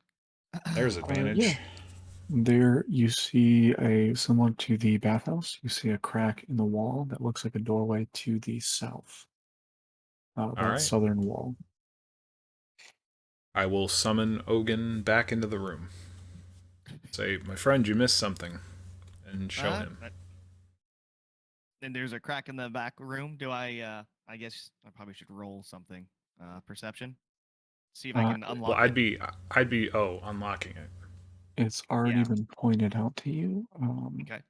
there's advantage. Yeah. There you see similar to the bathhouse, you see a crack in the wall that looks like a doorway to the south. That right. southern wall. I will summon Ogun back into the room. Say, my friend, you missed something, and show him. And there's a crack in the back room. Do I? I guess I probably should roll something. Perception. See if I can unlock Well, it. I'd be unlocking it. It's already Yeah. been pointed out to you. Okay.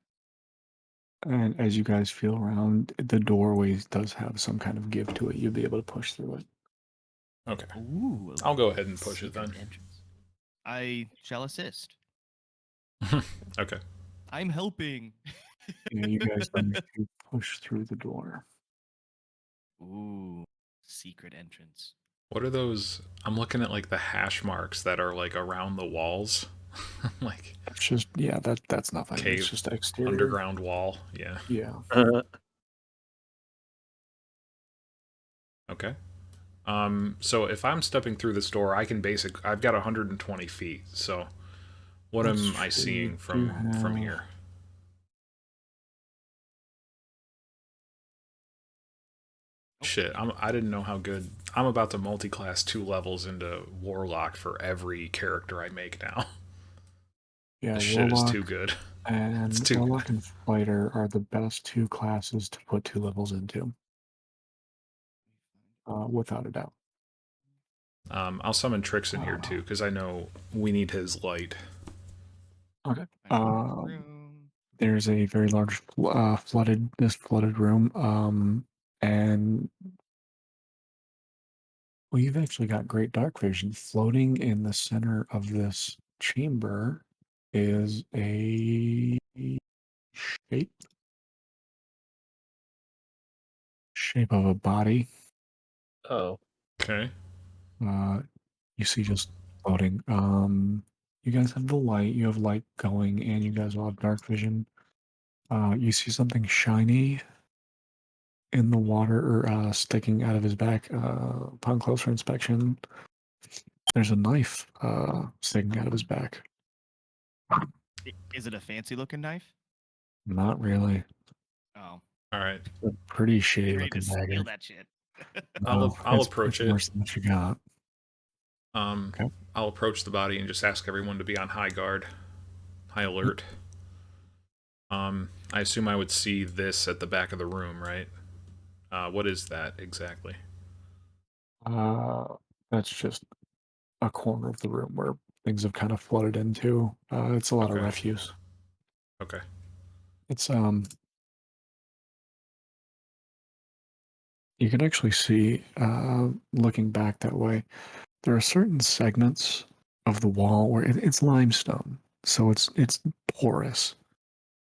And as you guys feel around, the doorway does have some kind of give to it. You'll be able to push through it. Okay. Ooh. I'll go ahead and push it secret then. entrance. I shall assist. Okay. I'm helping. Yeah, you guys managed to push through the door. Ooh. Secret entrance. What are those? I'm looking at like the hash marks that are like around the walls, like It's just that's nothing. It's cave, just exterior. underground wall. Yeah. Yeah. Okay. So if I'm stepping through this door, I've got 120 feet. So what That's am I true. seeing You from have- here? Shit, I didn't know how good. I'm about to multi-class 2 levels into Warlock for every character I make now. Yeah, This shit is Warlock too good. and too Warlock good. and Fighter are the best two classes to put 2 levels into. Without a doubt. I'll summon Trix in here too, because I know we need his light. Okay. Room. There's a very large flooded room. And well, you've actually got great dark vision. Floating in the center of this chamber is a shape of a body. Oh. Okay. You see just floating. You guys have the light. You have light going, and you guys all have dark vision. You see something shiny in the water, or sticking out of his back. Upon closer inspection, there's a knife sticking out of his back. Is it a fancy looking knife? Not really. Oh. All right. A pretty shitty Ready to looking steal dagger. that shit. I'll It's approach much it. worse than what you got. Okay. I'll approach the body and just ask everyone to be on high guard, high alert. I assume I would see this at the back of the room, right? What is that exactly? That's just a corner of the room where things have kind of flooded into. It's a lot of Okay. refuse. Okay. It's you can actually see, looking back that way, there are certain segments of the wall where it's limestone, so it's porous.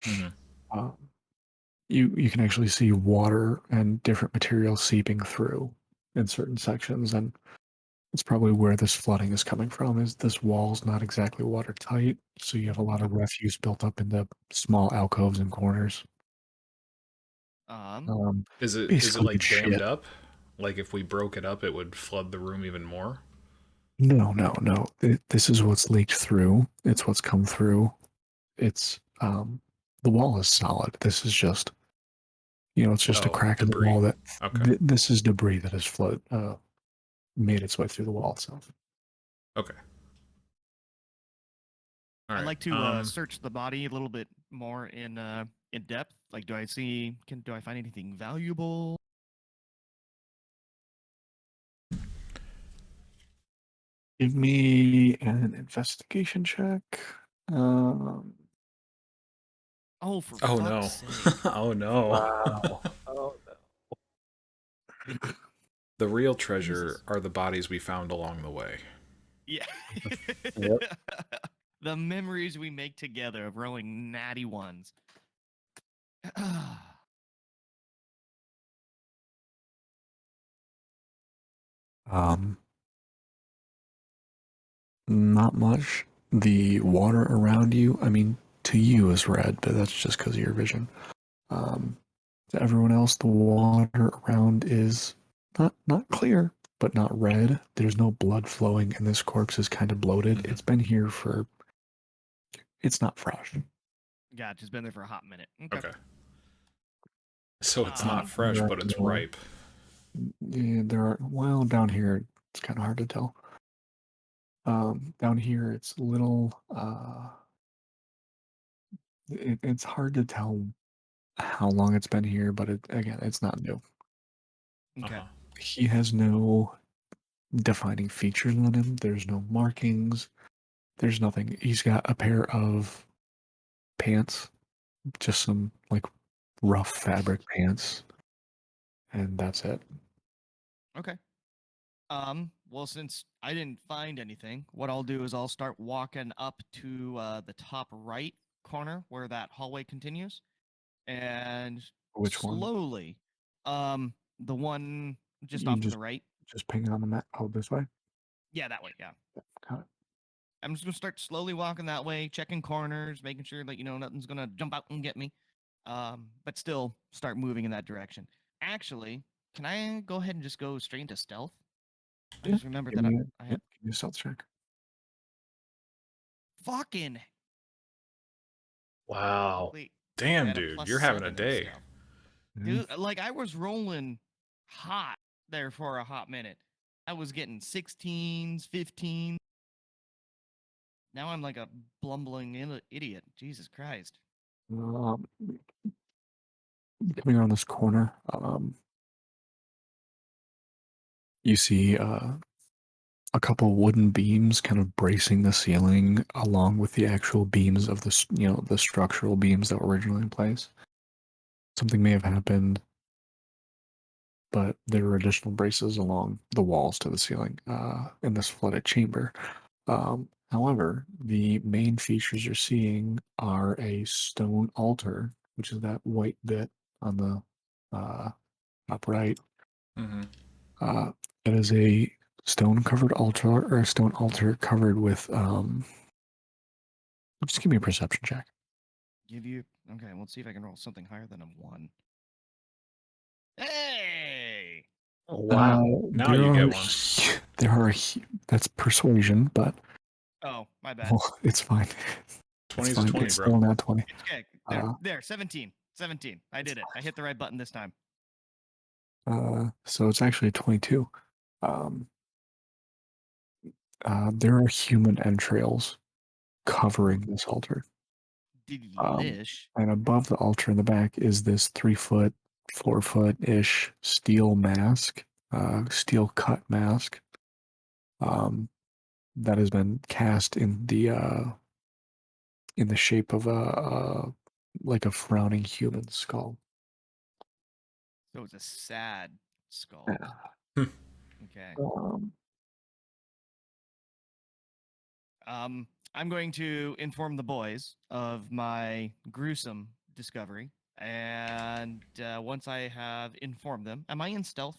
Mhm. Um, you can actually see water and different materials seeping through in certain sections, and it's probably where this flooding is coming from. Is this wall's not exactly watertight, so you have a lot of refuse built up into small alcoves and corners. Um, Um, Is it basically, like it's dammed shit. up? Like if we broke it up, it would flood the room even more? No, no, no. This is what's leaked through. It's what's come through. It's the wall is solid. This is just it's just a Oh, crack in the debris. wall that Okay. this is debris that has made its way through the wall itself. Okay. All I'd right. like to search the body a little bit more in depth. Like, do I find anything valuable? Give me an investigation check. Um, Oh, for Oh fuck's no. sake! Oh no. wow. Oh no. The real treasure Jesus. are the bodies we found along the way. Yeah. Yep. The memories we make together of rolling natty ones. Um, Not much. The water around you, I mean, to you is red, but that's just because of your vision. Um, to everyone else, the water around is not clear, but not red. There's no blood flowing, and this corpse is kind of bloated. Mhm. It's been here it's not fresh. Gotcha. It's been there for a hot minute. Okay. Okay. So it's not Um, fresh, but it's ripe. Yeah, well, down here, it's kind of hard to tell. Down here, it's a little, it's hard to tell how long it's been here, but again, it's not new. okay. Uh-huh. He has no defining features on him. There's no markings. There's nothing. He's got a pair of pants, just some like rough fabric pants, and that's it. Okay. Well, since I didn't find anything, what I'll do is I'll start walking up to the top right corner where that hallway continues, and Which one? slowly, the one just You off to the right. just ping it on the map. Oh, this way. Yeah, that way. Yeah. Got it. I'm just gonna start slowly walking that way, checking corners, making sure that nothing's gonna jump out and get me. But still start moving in that direction. Actually, can I go ahead and just go straight into stealth? I Yeah. just remembered Give that me I yep. have Give me a stealth check. fucking Wow. wait. Okay, I Damn, had a dude, plus you're having a 7 in day. stealth. Yeah. Dude, like I was rolling hot there for a hot minute. I was getting 16s, 15s. Now I'm like a blumbling idiot. Jesus Christ. Um, Coming around this corner, you see a couple wooden beams kind of bracing the ceiling along with the actual beams of the structural beams that were originally in place. Something may have happened, but there are additional braces along the walls to the ceiling in this flooded chamber. However, the main features you're seeing are a stone altar, which is that white bit on the top right. Mm-hmm. Uh, it is a stone covered altar or a stone altar covered with just give me a perception check. Give you okay, let's see if I can roll something higher than a 1. Hey! Oh, wow. Now There you are get one. that's persuasion, but Oh, my bad. well, it's fine. It's 20's a fine. 20, It's bro. still not 20. It's okay. There, Uh, there, 17. 17. I did it. I hit the right button this time. so it's actually 22. Um, there are human entrails covering this altar. Delish. And above the altar in the back is this 3 foot, 4 foot ish steel mask, steel cut mask, that has been cast in the shape of like a frowning human skull. So it's a sad skull. Yeah. Okay. Um, I'm going to inform the boys of my gruesome discovery, and once I have informed them, am I in stealth?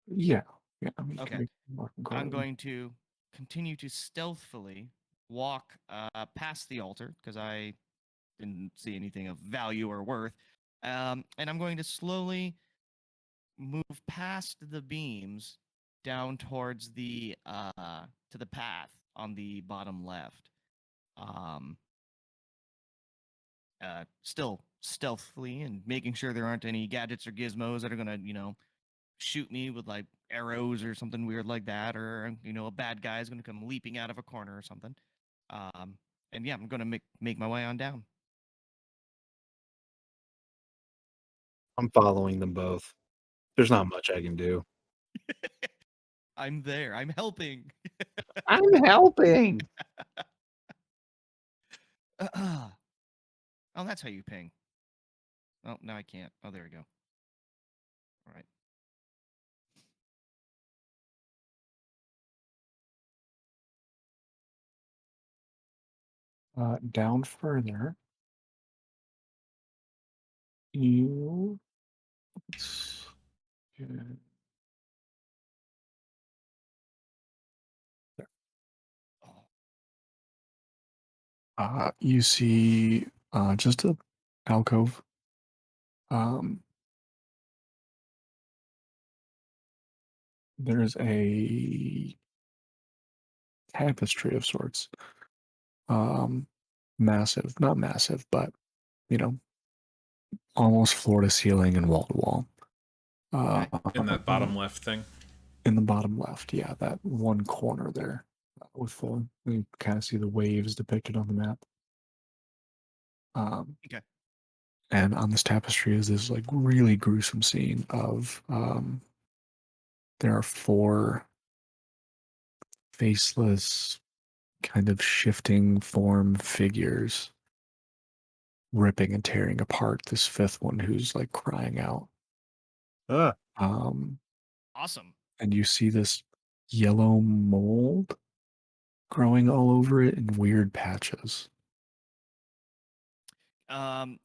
Yeah. Yeah. I mean, Okay. I'm going. going to continue to stealthily walk past the altar because I didn't see anything of value or worth, and I'm going to slowly move past the beams down towards the to the path on the bottom left. Um, still stealthily and making sure there aren't any gadgets or gizmos that are gonna, shoot me with like arrows or something weird like that, or a bad guy is gonna come leaping out of a corner or something. Um, and yeah, I'm gonna make my way on down. I'm following them both. There's not much I can do. I'm there. I'm helping. I'm helping. Oh, that's how you ping. Oh, no, I can't. Oh, there we go. All right. Down further. You. Yeah. Oh, You see just a alcove. There's a tapestry of sorts. Massive, not massive, but almost floor to ceiling and wall to wall. okay. In that bottom left thing. In the bottom left, yeah, that one corner there, with you kind of see the waves depicted on the map. Okay. And on this tapestry is this like really gruesome scene of there are four faceless, kind of shifting form figures ripping and tearing apart this fifth one who's like crying out. Ah, Um, Awesome. and you see this yellow mold growing all over it in weird patches.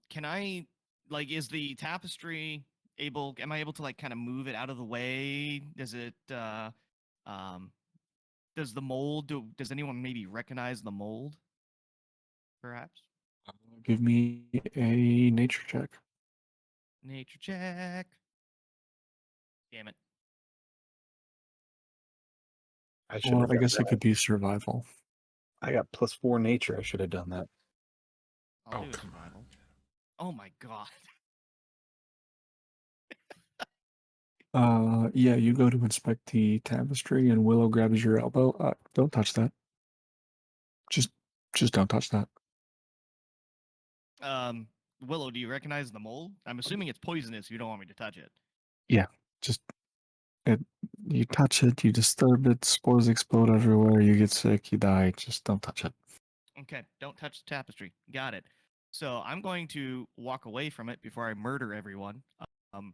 Can I is the tapestry am I able to like kind of move it out of the way? Does it um does the mold does anyone maybe recognize the mold perhaps? Give me a nature check. Nature check. Damn it. I should have Or I done guess it that. could be survival. I got +4 nature. I should have done that. I'll Oh, do a come on. survival. Oh my god. Yeah, you go to inspect the tapestry and Willow grabs your elbow. Don't touch that. Just don't touch that. Um Willow, do you recognize the mold? I'm assuming it's poisonous. You don't want me to touch it. Yeah, just it. You touch it, you disturb it, spores explode everywhere, you get sick, you die. Just don't touch it. Okay, don't touch the tapestry. Got it. So I'm going to walk away from it before I murder everyone um,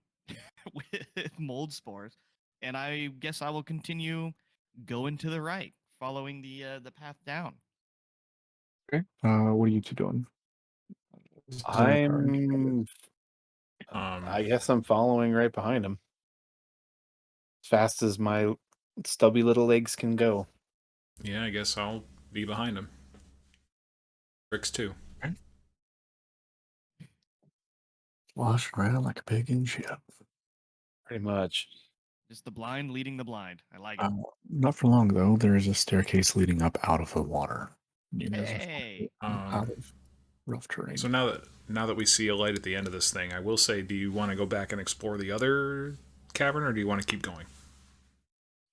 with mold spores, and I guess I will continue going to the right, following the path down. Okay. What are you two doing? Zach, or I'm. I guess I'm following right behind him. As fast as my stubby little legs can go. Yeah, I guess I'll be behind him. Rick's too. Sloshing around like a pig in shit. Pretty much. Just the blind leading the blind. I like it. Not for long though. There is a staircase leading up out of the water. You guys are Hey, out of rough terrain. So now that we see a light at the end of this thing, I will say, do you want to go back and explore the other cavern, or do you want to keep going?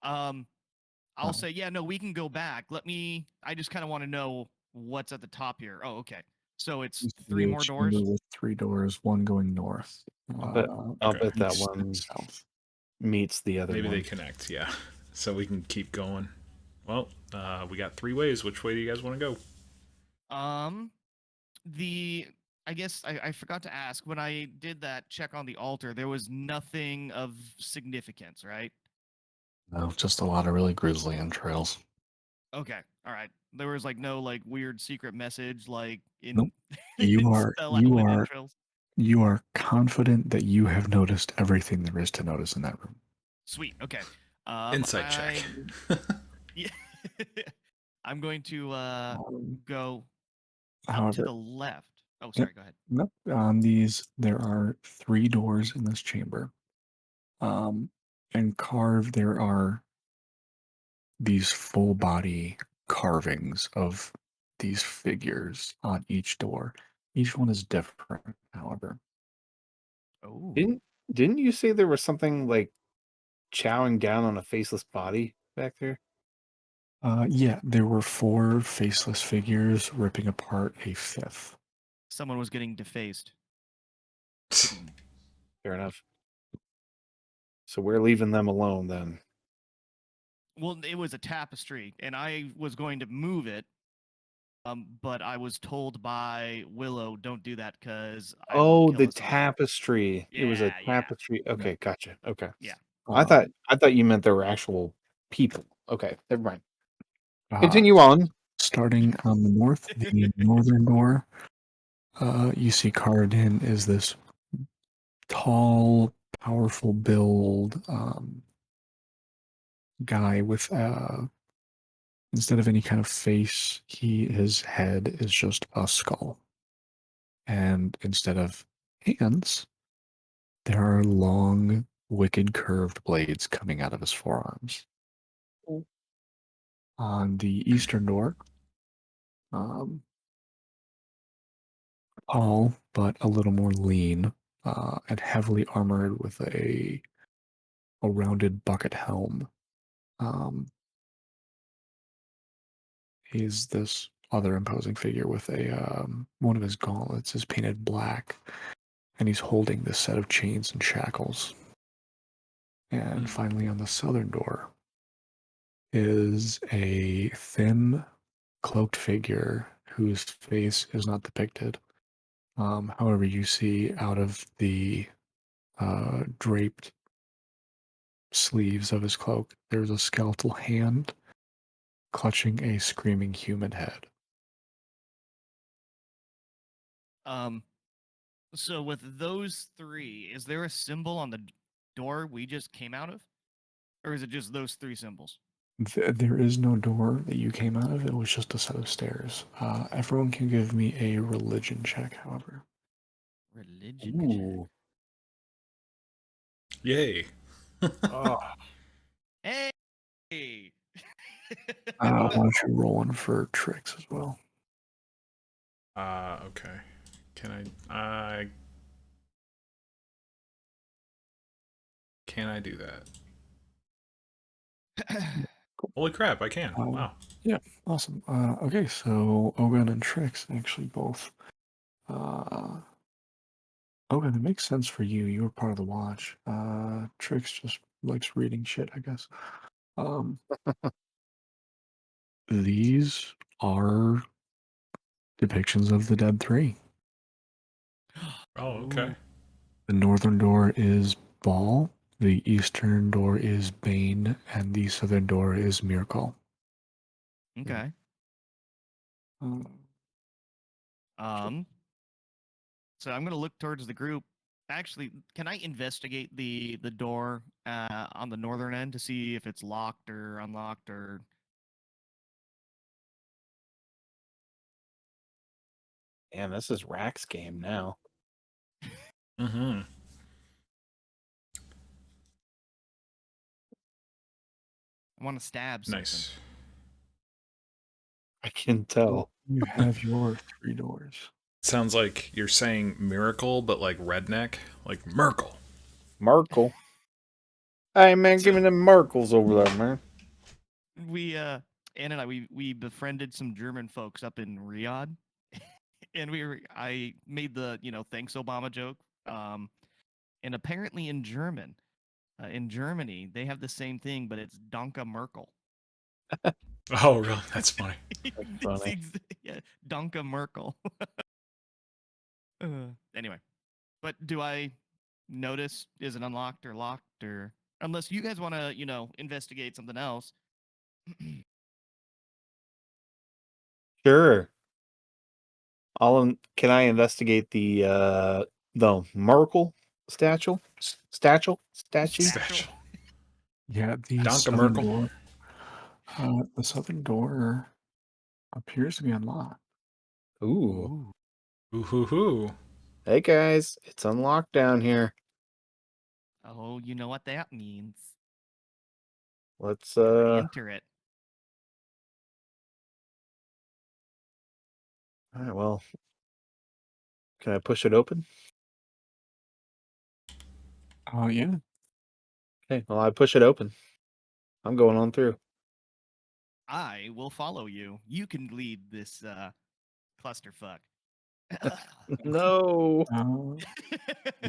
I'll say yeah. No, we can go back. I just kind of want to know what's at the top here. Oh, okay. So it's three The more doors. chamber with 3 doors, one going north. I'll Okay. bet that east and one south. meets the other Maybe one. they connect, yeah. So we can keep going. Well, we got 3 ways. Which way do you guys want to go? I guess I forgot to ask when I did that check on the altar. There was nothing of significance, right? No, just a lot of really grisly entrails. Okay, all right. There was like no like weird secret message like in Nope. You are spell you out with are entrails. you are confident that you have noticed everything there is to notice in that room. Sweet. Okay. Insight check. Yeah. I'm going to go up to However, the left. Oh, yep, sorry. Go ahead. nope. On these, there are 3 doors in this chamber. And carved, there are these full body carvings of these figures on each door. Each one is different, however. Oh. Didn't you say there was something like chowing down on a faceless body back there? Yeah, there were 4 faceless figures ripping apart a 5th. Someone was getting defaced. Fair enough. So we're leaving them alone then. Well, it was a tapestry, and I was going to move it, but I was told by Willow, "Don't do that, because I will Oh, kill the us all." tapestry. It was a Yeah. tapestry. Okay, gotcha. Okay. Yeah. I thought Um, I thought you meant there were actual people. Okay, never mind. uh, Continue on. Starting on the north, the northern door, you see carved in is this tall, powerful build guy with instead of any kind of face, his head is just a skull, and instead of hands, there are long, wicked, curved blades coming out of his forearms. On the eastern door, um, tall but a little more lean, and heavily armored with a rounded bucket helm. Um, he's this other imposing figure with a one of his gauntlets is painted black, and he's holding this set of chains and shackles. And finally, on the southern door is a thin, cloaked figure whose face is not depicted. However, you see out of the draped sleeves of his cloak, there's a skeletal hand clutching a screaming human head. So with those 3, is there a symbol on the door we just came out of, or is it just those 3 symbols? There is no door that you came out of. It was just a set of stairs. Everyone can give me a religion check, however. Religion Ooh. Yay. Oh, check. Hey. Why don't you roll one for tricks as well? Okay. Can I do that? Holy crap, I can. Wow. Yeah, awesome. Okay, so Ogun and Trix actually both. Ogun, it makes sense for you. You were part of the watch. Trix just likes reading shit, I guess. Um, these are depictions of the Dead Three. Oh, okay. The northern door is Baal, the eastern door is Bane, and the southern door is Miracle. Okay. Um, So I'm gonna look towards the group. Actually, can I investigate the door on the northern end to see if it's locked or unlocked or? damn, this is Rack's game now. Mm-hmm. I want to stab something. Nice. I can tell. you have your 3 doors. Sounds like you're saying miracle, but like redneck. Like Merkel. Markle. Hey man, give So- me them Markles over there, man. We Ann and I we befriended some German folks up in Riyadh, and I made the thanks Obama joke. And apparently in Germany they have the same thing, but it's Danke Merkel. Oh, really? That's funny. That's funny. Yeah, Danke Merkel. Anyway, but do I notice is it unlocked or locked or unless you guys want to investigate something else? Sure. Can I investigate the Merkle statue? Statue. Yeah, the Danke, southern Merkel. door. The southern door appears to be unlocked. Ooh. Ooh hoo hoo. Hey guys, it's unlocked down here. Oh, you know what that means. Let's Gotta enter it. all right, well, can I push it open? Yeah. Okay, well I push it open. I'm going on through. I will follow you. You can lead this clusterfuck. No.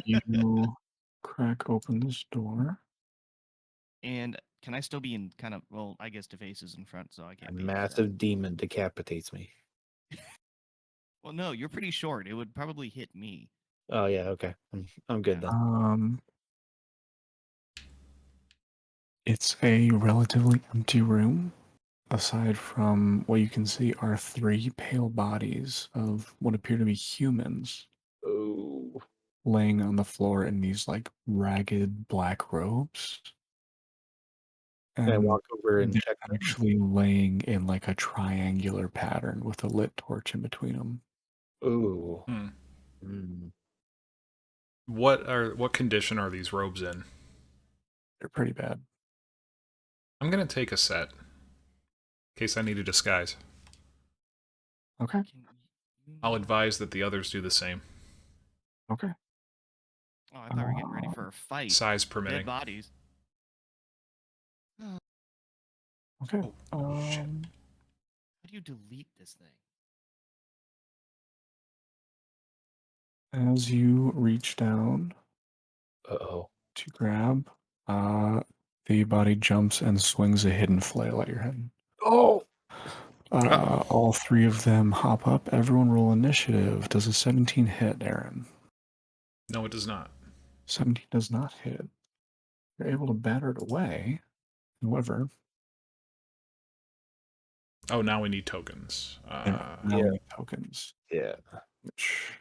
You crack open this door. And can I still be in kind of, well, I guess Deface is in front, so I A can't be. massive demon decapitates me. Well, no, you're pretty short. It would probably hit me. Oh yeah, okay. I'm good then. It's a relatively empty room. Aside from what you can see are 3 pale bodies of what appear to be humans Oh. laying on the floor in these like ragged black robes. Can I And walk over and they're check them? actually laying in like a triangular pattern with a lit torch in between them. Ooh. Hmm. Mm. What condition are these robes in? They're pretty bad. I'm gonna take a set. In case I need a disguise. Okay. I'll advise that the others do the same. Okay. Oh, I thought we were getting ready for a fight. Size Dead permitting. bodies. Okay. Oh, shit. How do you delete this thing? As you reach down Uh-oh. to grab, the body jumps and swings a hidden flail at your head. Oh. Uh-oh. All 3 of them hop up. Everyone roll initiative. Does a 17 hit, Aaron? No, it does not. 17 does not hit. You're able to batter it away. However, Oh, now we need tokens. now we Yeah. need tokens. Yeah. Which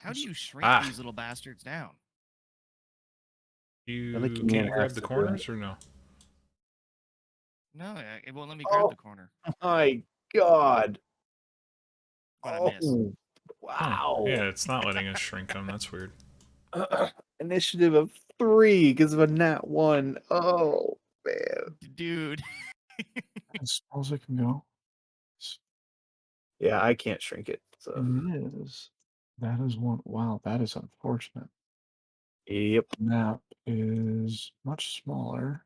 How do you shrink Ah. these little bastards down? You think Ian can't grab has the to do corners or no? No, it won't let me grab Oh. the corner. My God. But I miss. Oh. Oh, Wow. yeah, it's not letting us shrink them. That's weird. Initiative of 3 because of a nat 1. Oh man. Dude. as far as I can go, Yeah, I can't shrink it. So it is. That is one. Wow, that is unfortunate. yep. Map is much smaller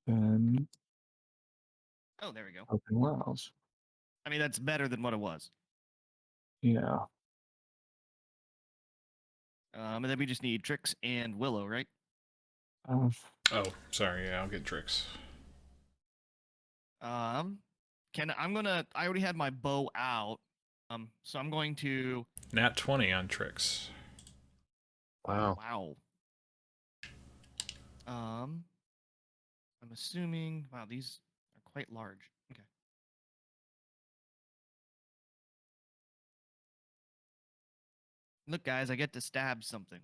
than Oh, there we go. Open Wells. I mean, that's better than what it was. Yeah. And then we just need Trix and Willow, right? Uh, Oh, sorry. Yeah, I'll get tricks. I already had my bow out. So I'm going to. Nat 20 on tricks. Wow. Wow. I'm assuming. Wow, these are quite large. Okay. Look, guys, I get to stab something.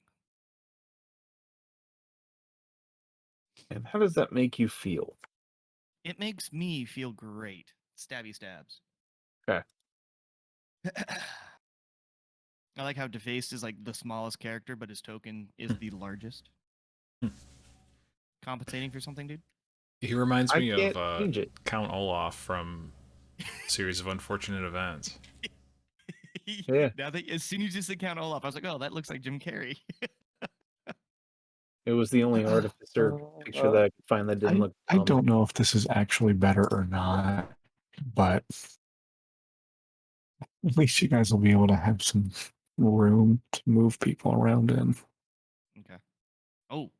And how does that make you feel? It makes me feel great. Stabby stabs. Okay. I like how Defaced is like the smallest character, but his token is the largest. Compensating for something, dude? He reminds I me can't of change it. Count Olaf from Series of Unfortunate Events. Yeah. Now that as soon as you said Count Olaf, I was like, oh, that looks like Jim Carrey. It was the only artificer picture that I could find that didn't look I don't know if this is actually better or not, but at least you guys will be able to have some room to move people around in. Okay. Oh.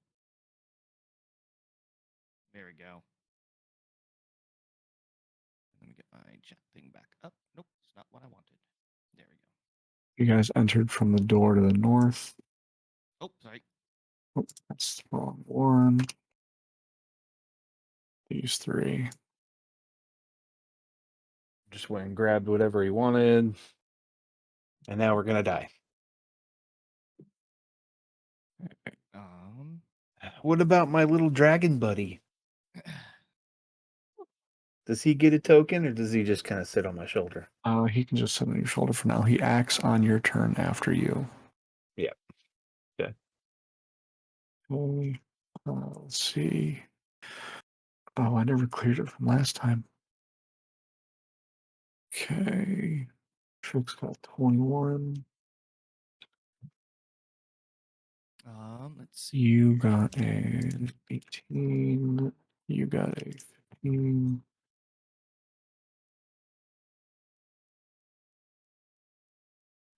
There we go. Let me get my chat thing back up. Nope, it's not what I wanted. There we go. You guys entered from the door to the north. Oh, sorry. Oh, that's the wrong one. These 3. Just went and grabbed whatever he wanted. And now we're gonna die. Um, What about my little dragon buddy? Does he get a token or does he just kind of sit on my shoulder? He can just sit on your shoulder for now. He acts on your turn after you. Yeah. Okay. Okay. Let's see. Oh, I never cleared it from last time. Okay. Trick's got 21. let's see. You got an 18. You got a 15.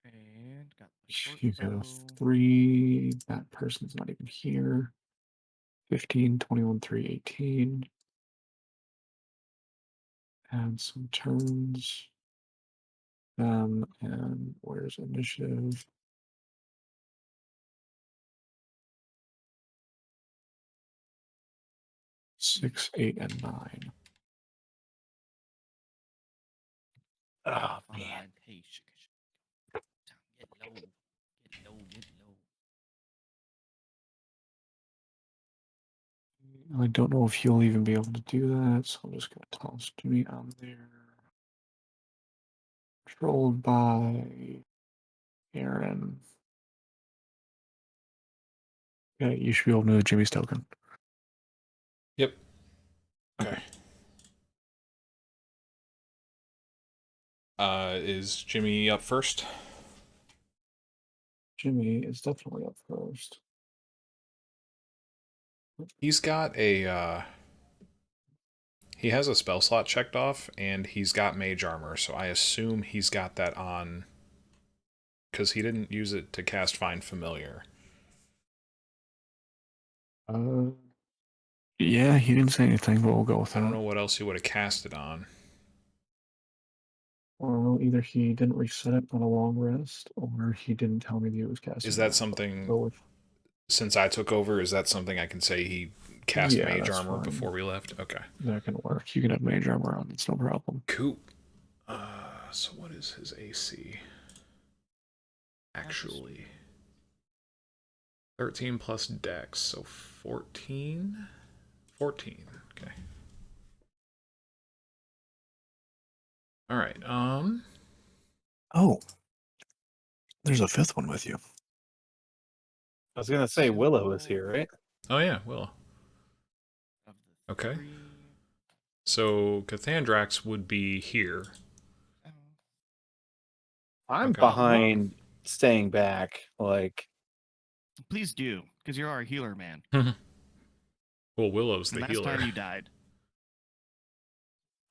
And got the short You got a bow. 3. That person's not even here. 15, 21, 3, 18. Add some turns. And where's initiative? Six, 8, and 9. Oh man. Fine. Hey, get low. Get low. Get low. I don't know if you'll even be able to do that, so I'm just going to toss Jimmy on there. Controlled by Aaron. Yeah, you should be able to move Jimmy's token. Yep. Okay. Is Jimmy up first? Jimmy is definitely up first. He's got a he has a spell slot checked off, and he's got mage armor, so I assume he's got that on because he didn't use it to cast Find Familiar. Yeah, he didn't say anything, but we'll go with I don't that. know what else he would have cast it on. Well, either he didn't reset it on a long rest, or he didn't tell me that it was casting. Is that something, Go with, since I took over, is that something I can say he cast yeah, mage that's armor fine. before we left? Okay. That can work. You can have mage armor on. It's no problem. Cool. So what is his AC? Actually, 13 plus dex, so 14? 14, okay. Alright, Oh, there's a fifth one with you. I was gonna say Willow is here, right? oh yeah, Willow. Of the Okay. 3. So Cathandrax would be here. Oh. I'm Okay. behind staying back. Like, Please do, because you're our healer, man. Well, Willow's And the last healer. time you died.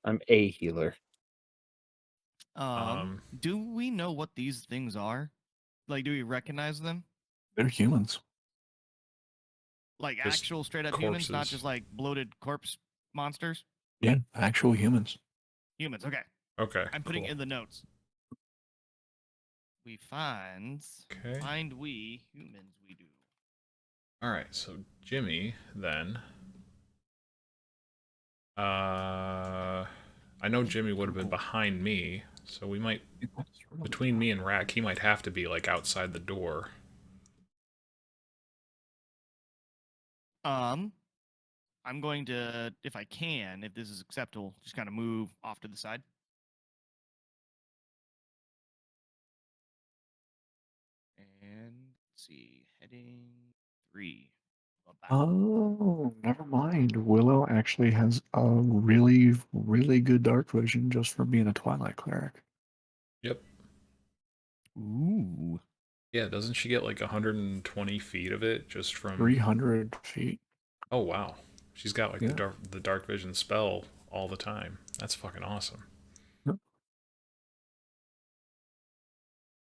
I'm a healer. Do we know what these things are? Like, do we recognize them? They're humans. Like Just actual straight up humans, not corpses. just like bloated corpse monsters? Yeah, actual humans. Humans, okay. Okay. I'm putting cool. in the notes. We find. Okay. Find we humans we do. Alright, so Jimmy, then. I know Jimmy would have been behind me, so we might, between me and Rack, he might have to be like outside the door. I'm going to, if I can, if this is acceptable, just kind of move off to the side. And let's see, heading 3. Oh, never mind. Willow actually has a really, really good dark vision just for being a Twilight cleric. Yep. Ooh. Yeah, doesn't she get like 120 feet of it just from 300 feet. Oh wow. She's got like Yeah. the dark vision spell all the time. That's fucking awesome. Yep.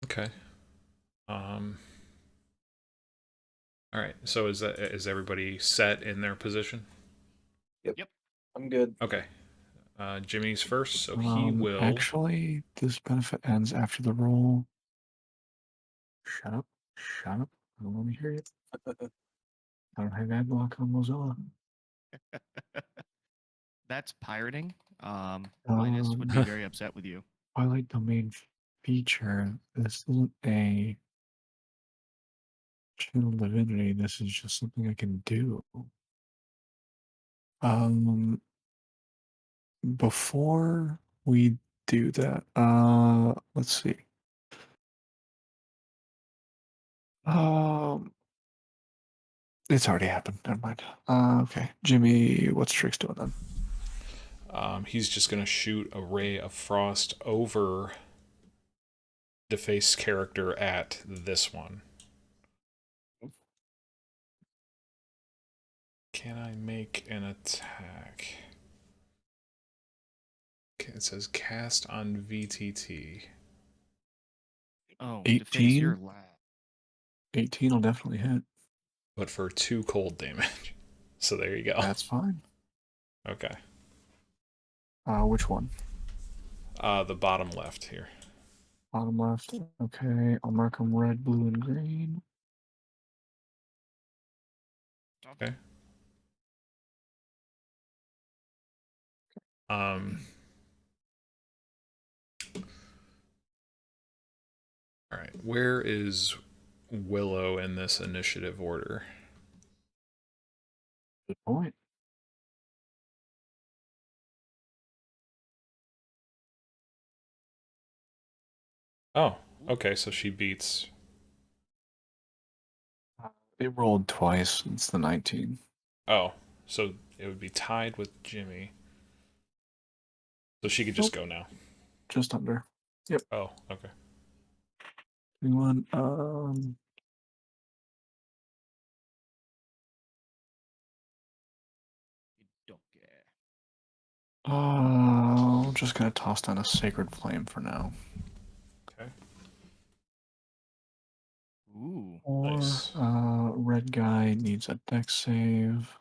Okay. All right. So is everybody set in their position? Yep. I'm good. Okay. Jimmy's first, so he will. Actually, this benefit ends after the roll. Shut up. Shut up. I don't want to hear you. I don't have ad block on Mozilla. That's pirating. Linus would be very upset with you. Twilight Domain feature. This isn't a channel divinity. This is just something I can do. Before we do that, let's see. It's already happened. Never mind. Okay, Jimmy, what's Trix doing then? He's just going to shoot a ray of frost over the face character at this one. Can I make an attack? It says cast on VTT. Oh, 18? deface your lab. 18 will definitely hit. But for 2 cold damage. So there you go. That's fine. Okay. Which one? The bottom left here. Bottom left. Okay, I'll mark them red, blue, and green. Okay. All right. Where is Willow in this initiative order? Good point. Oh, okay. So she beats. It rolled twice. It's the 19. Oh, so it would be tied with Jimmy. So she could just go now. Just under. Yep. Oh, okay. 21. Just gonna toss down a Sacred Flame for now. Okay. Ooh. Or, Nice. red guy needs a dex save.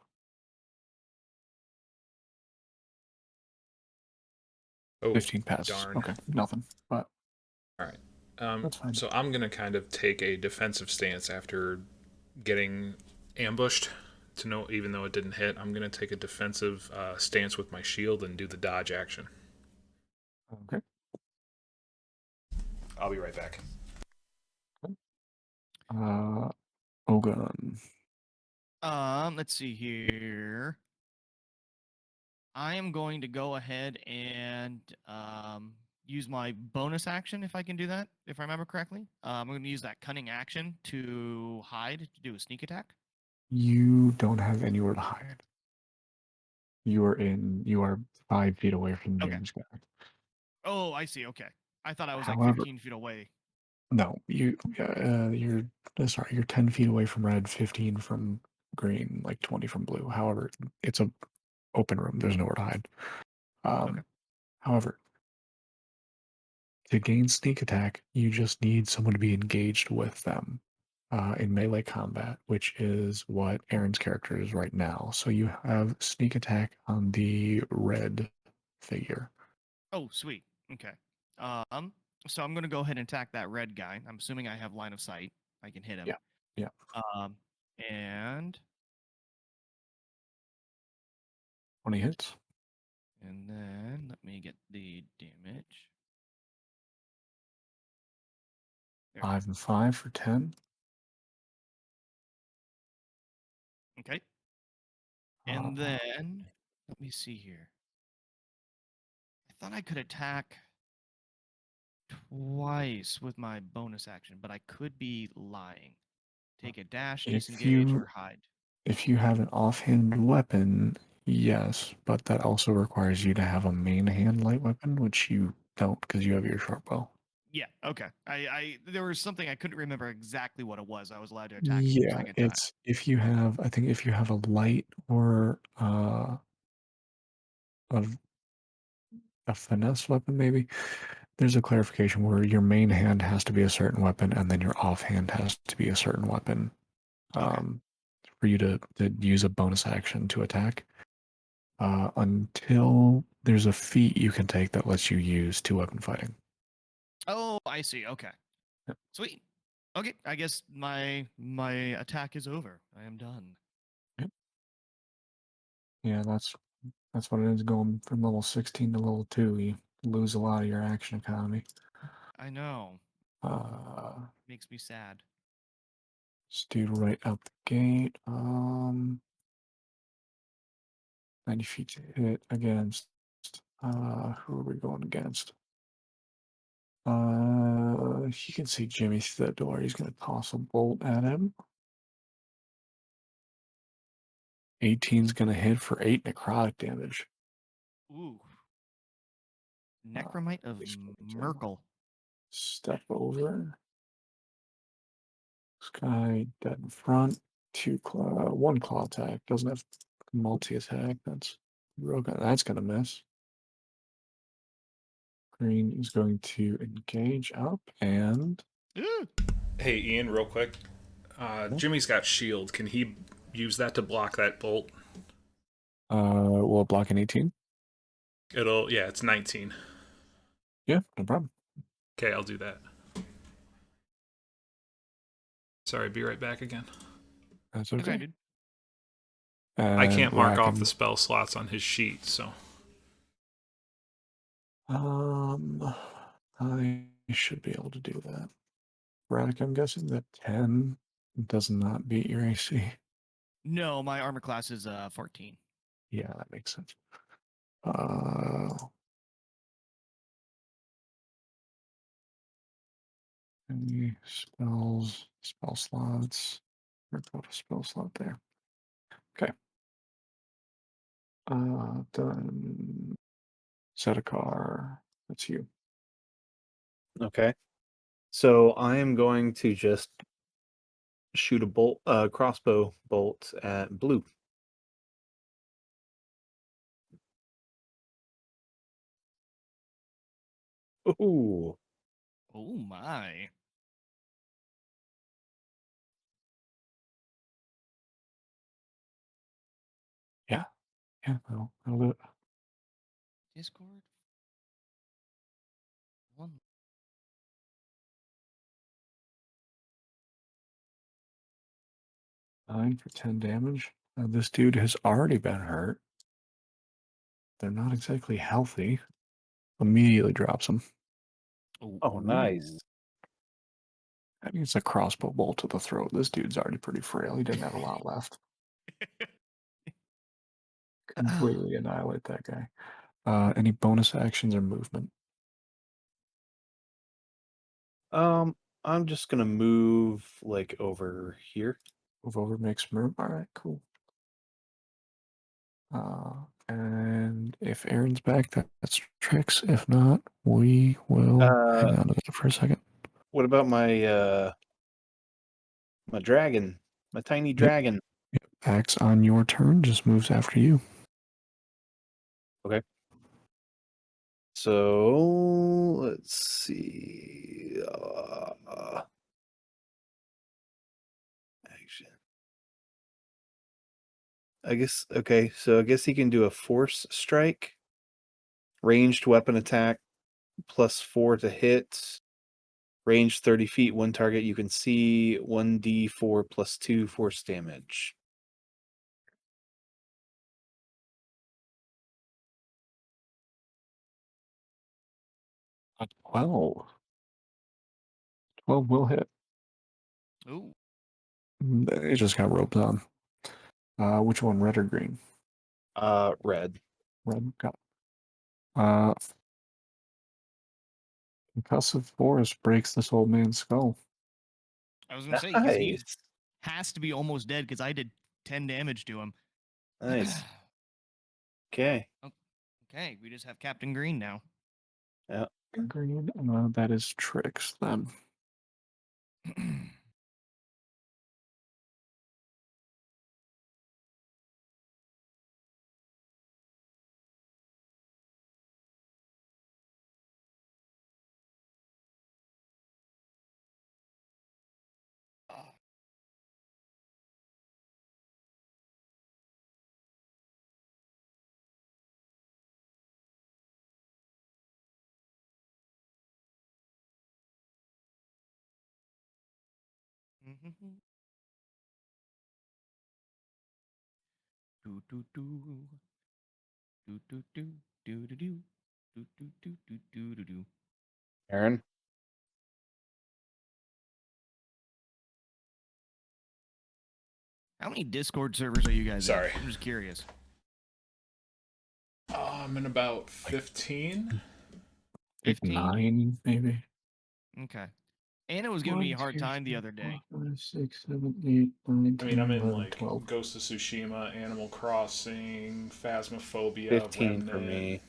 Oh, 15 passes. darn. Okay, nothing. But All right. that's fine. So I'm gonna kind of take a defensive stance after getting ambushed. To know, even though it didn't hit, I'm gonna take a defensive stance with my shield and do the dodge action. Okay. I'll be right back. Ogun. Let's see here. I am going to go ahead and use my bonus action if I can do that, if I remember correctly. I'm going to use that cunning action to hide to do a sneak attack. You don't have anywhere to hide. You are 5 feet away from Okay. James guy. Oh, I see. Okay. I thought I was like However- 15 feet away. No, you're 10 feet away from red, 15 from green, like 20 from blue. However, it's a open room. There's nowhere to hide. Okay. However, to gain sneak attack, you just need someone to be engaged with them in melee combat, which is what Aaron's character is right now. So you have sneak attack on the red figure. Oh, sweet. Okay. So I'm going to go ahead and attack that red guy. I'm assuming I have line of sight. I can hit him. Yeah. Yeah. And 20 hits. then let me get the damage. There. 5 and 5 for 10. Okay. And then let me see here. I thought I could attack twice with my bonus action, but I could be lying. Take a dash, If disengage, you- or hide. If you have an offhand weapon, yes, but that also requires you to have a main hand light weapon, which you don't because you have your short bow. Yeah. Okay. I there was something I couldn't remember exactly what it was. I was allowed to attack a Yeah, second time. it's if you have, I think if you have a light or a finesse weapon, maybe there's a clarification where your main hand has to be a certain weapon, and then your offhand has to be a certain weapon. Okay. For you to use a bonus action to attack. Until there's a feat you can take that lets you use 2-weapon fighting. Oh, I see. Okay. Yep. Sweet. Okay. I guess my attack is over. I am done. Yep. Yeah, That's what it is going from level 16 to level 2. You lose a lot of your action economy. I know. Uh, Makes me sad. this dude right out the gate. 90 feet to hit against. Who are we going against? He can see Jimmy through that door. He's going to toss a bolt at him. 18's going to hit for 8 necrotic damage. Ooh. Necromite of He's going to Merkel. step over. This guy dead in front. One claw attack. Doesn't have multi attack. That's that's going to miss. Green is going to engage up and Hey, Ian, real quick. Jimmy's got shield. Can he use that to block that bolt? will block an 18. Yeah, it's 19. Yeah, no problem. Okay, I'll do that. Sorry, be right back again. That's Okay, okay. dude. I can't mark off Rackham, the spell slots on his sheet, so. I should be able to do that. Rack, I'm guessing that 10 does not beat your AC. No, my armor class is 14. Yeah, that makes sense. Uh, any spell slots. Or put a spell slot there. Okay. Done. Zedekar, that's you. Okay. So I am going to just shoot a crossbow bolt at blue. Ooh. Oh my. Yeah, that'll do it. Discord. One. 9 for 10 damage. This dude has already been hurt. They're not exactly healthy. Immediately drops him. Oh, nice. I think it's a crossbow bolt to the throat. This dude's already pretty frail. He didn't have a lot left. Completely annihilate that guy. Any bonus actions or movement? I'm just gonna move like over here. Move over, make some room. All right, cool. And if Aaron's back, that's tricks. If not, we will hang on to that for a second. What about my dragon? My tiny dragon. Axe on your turn just moves after you. Okay. So let's see. Action. I guess okay, so I guess he can do a force strike, ranged weapon attack, +4 to hit, range 30 feet, one target you can see, 1d4 +2 force damage. A 12. 12 will hit. Ooh. It just got roped on. Which one, red or green? Red. Red. Got it. Concussive force breaks this old man's skull. I was gonna say he Nice. has to be almost dead because I did 10 damage to him. Nice. Okay. Okay, we just have Captain Green now. Yeah. Green. That is tricks then. Do, do, do. Do do do do do do do do do do do do do. Aaron, How many Discord servers are you guys Sorry. in? I'm just curious. I'm in about 15. Like 15? 9, maybe. Okay. Anna was giving me a hard time the other day. 5, 6, 7, 8, 9, I mean, I'm 10, in 11, like 12. Ghost of Tsushima, Animal Crossing, Phasmophobia, 15 for Remnant. me.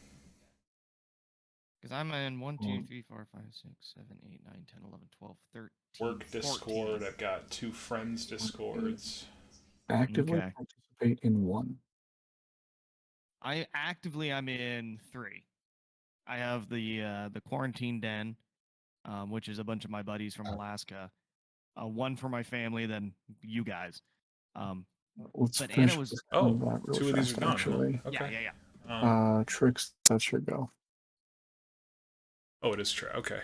Because I'm in 1, 2, Mm. 3, 4, 5, 6, 7, 8, 9, 10, 11, 12, 13. Work Discord. 14. I've got 2 friends Discords. Actively Okay. participate in 1. I'm in 3. I have the quarantine den, which is a bunch of my buddies from Alaska. One for my family, then you guys. Let's But finish Anna was this Oh, combat real 2 of these fast, are done, actually. huh? Okay. yeah. Tricks, that's your go. Oh, it is true. Okay.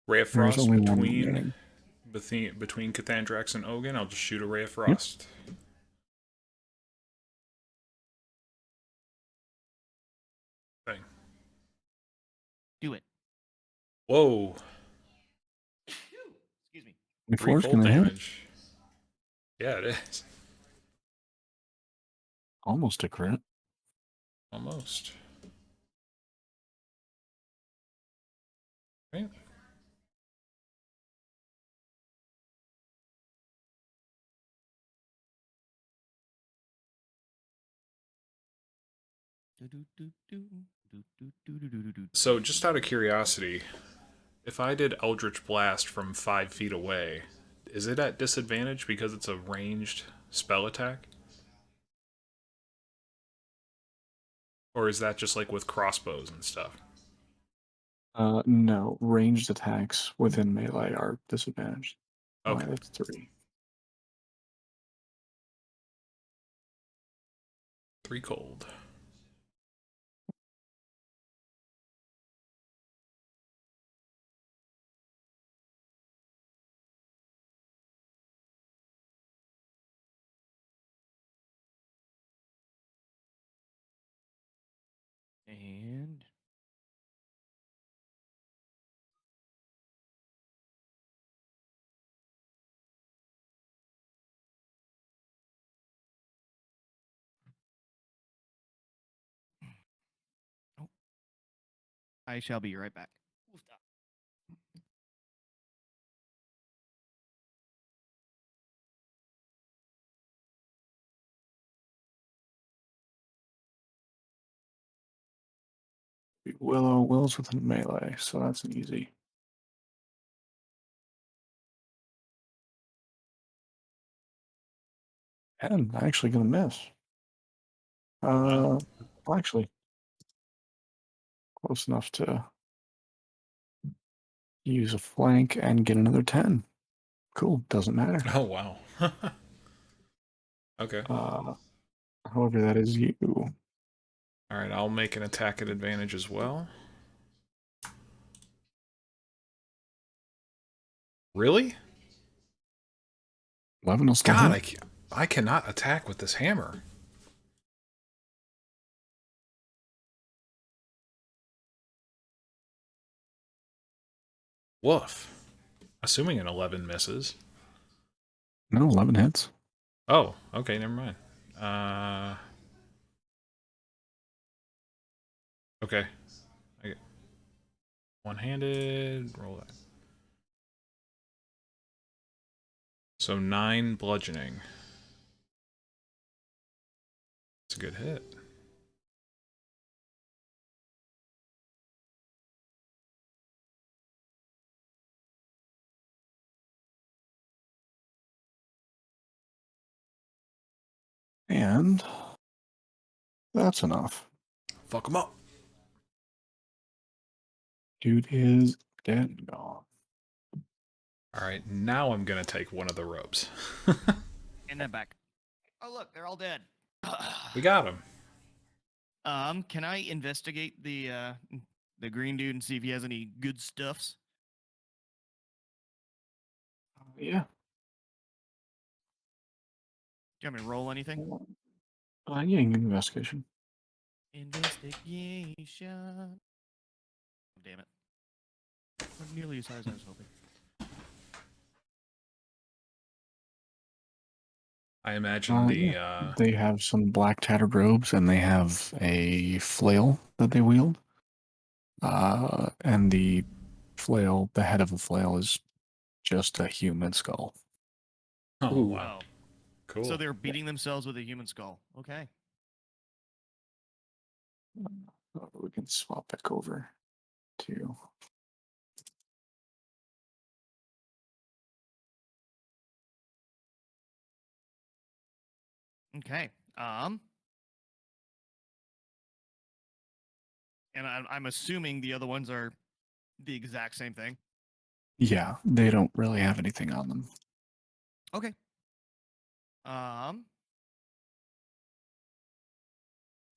Ray of There's Frost only one between remaining. Cathandrax and Ogun. I'll just shoot a Ray of Yep. Frost. Thing. Do it. Whoa. Excuse me. 3 4 is cold gonna hit. damage. Yeah, it is. Almost a crit. Almost. Right. So, just out of curiosity, if I did Eldritch Blast from 5 feet away, is it at disadvantage because it's a ranged spell attack? Or is that just like with crossbows and stuff? No, ranged attacks within melee are disadvantaged. Okay. That's 3. 3 cold. And I shall be right back. Willow's within melee, so that's an easy. And I'm actually gonna miss. Wow. Well, actually, close enough to use a flank and get another 10. Cool, doesn't matter. Oh, wow. Okay. However, that is you. Alright, I'll make an attack at advantage as well. Really? 11 will still God, hit. I cannot attack with this hammer. Woof. Assuming an 11 misses. No, 11 hits. Oh, okay, never mind. Okay. I get one-handed. Roll that. So 9 bludgeoning. It's a good hit. And that's enough. Fuck him up. Dude is dead and gone. Alright, now I'm gonna take one of the ropes. And then back. Oh look, they're all dead. We got him. Can I investigate the green dude and see if he has any good stuffs? Yeah. Do you want me to roll anything? Yeah, you can investigation. Investigation. Damn it. Not nearly as high as I was hoping. I imagine They have some black tattered robes, and they have a flail that they wield. And the flail, the head of the flail, is just a human skull. Oh Ooh. wow, Oh. cool. So they're beating themselves with a human skull. Okay. We can swap back over to. Okay. And I'm assuming the other ones are the exact same thing. Yeah, they don't really have anything on them. Okay.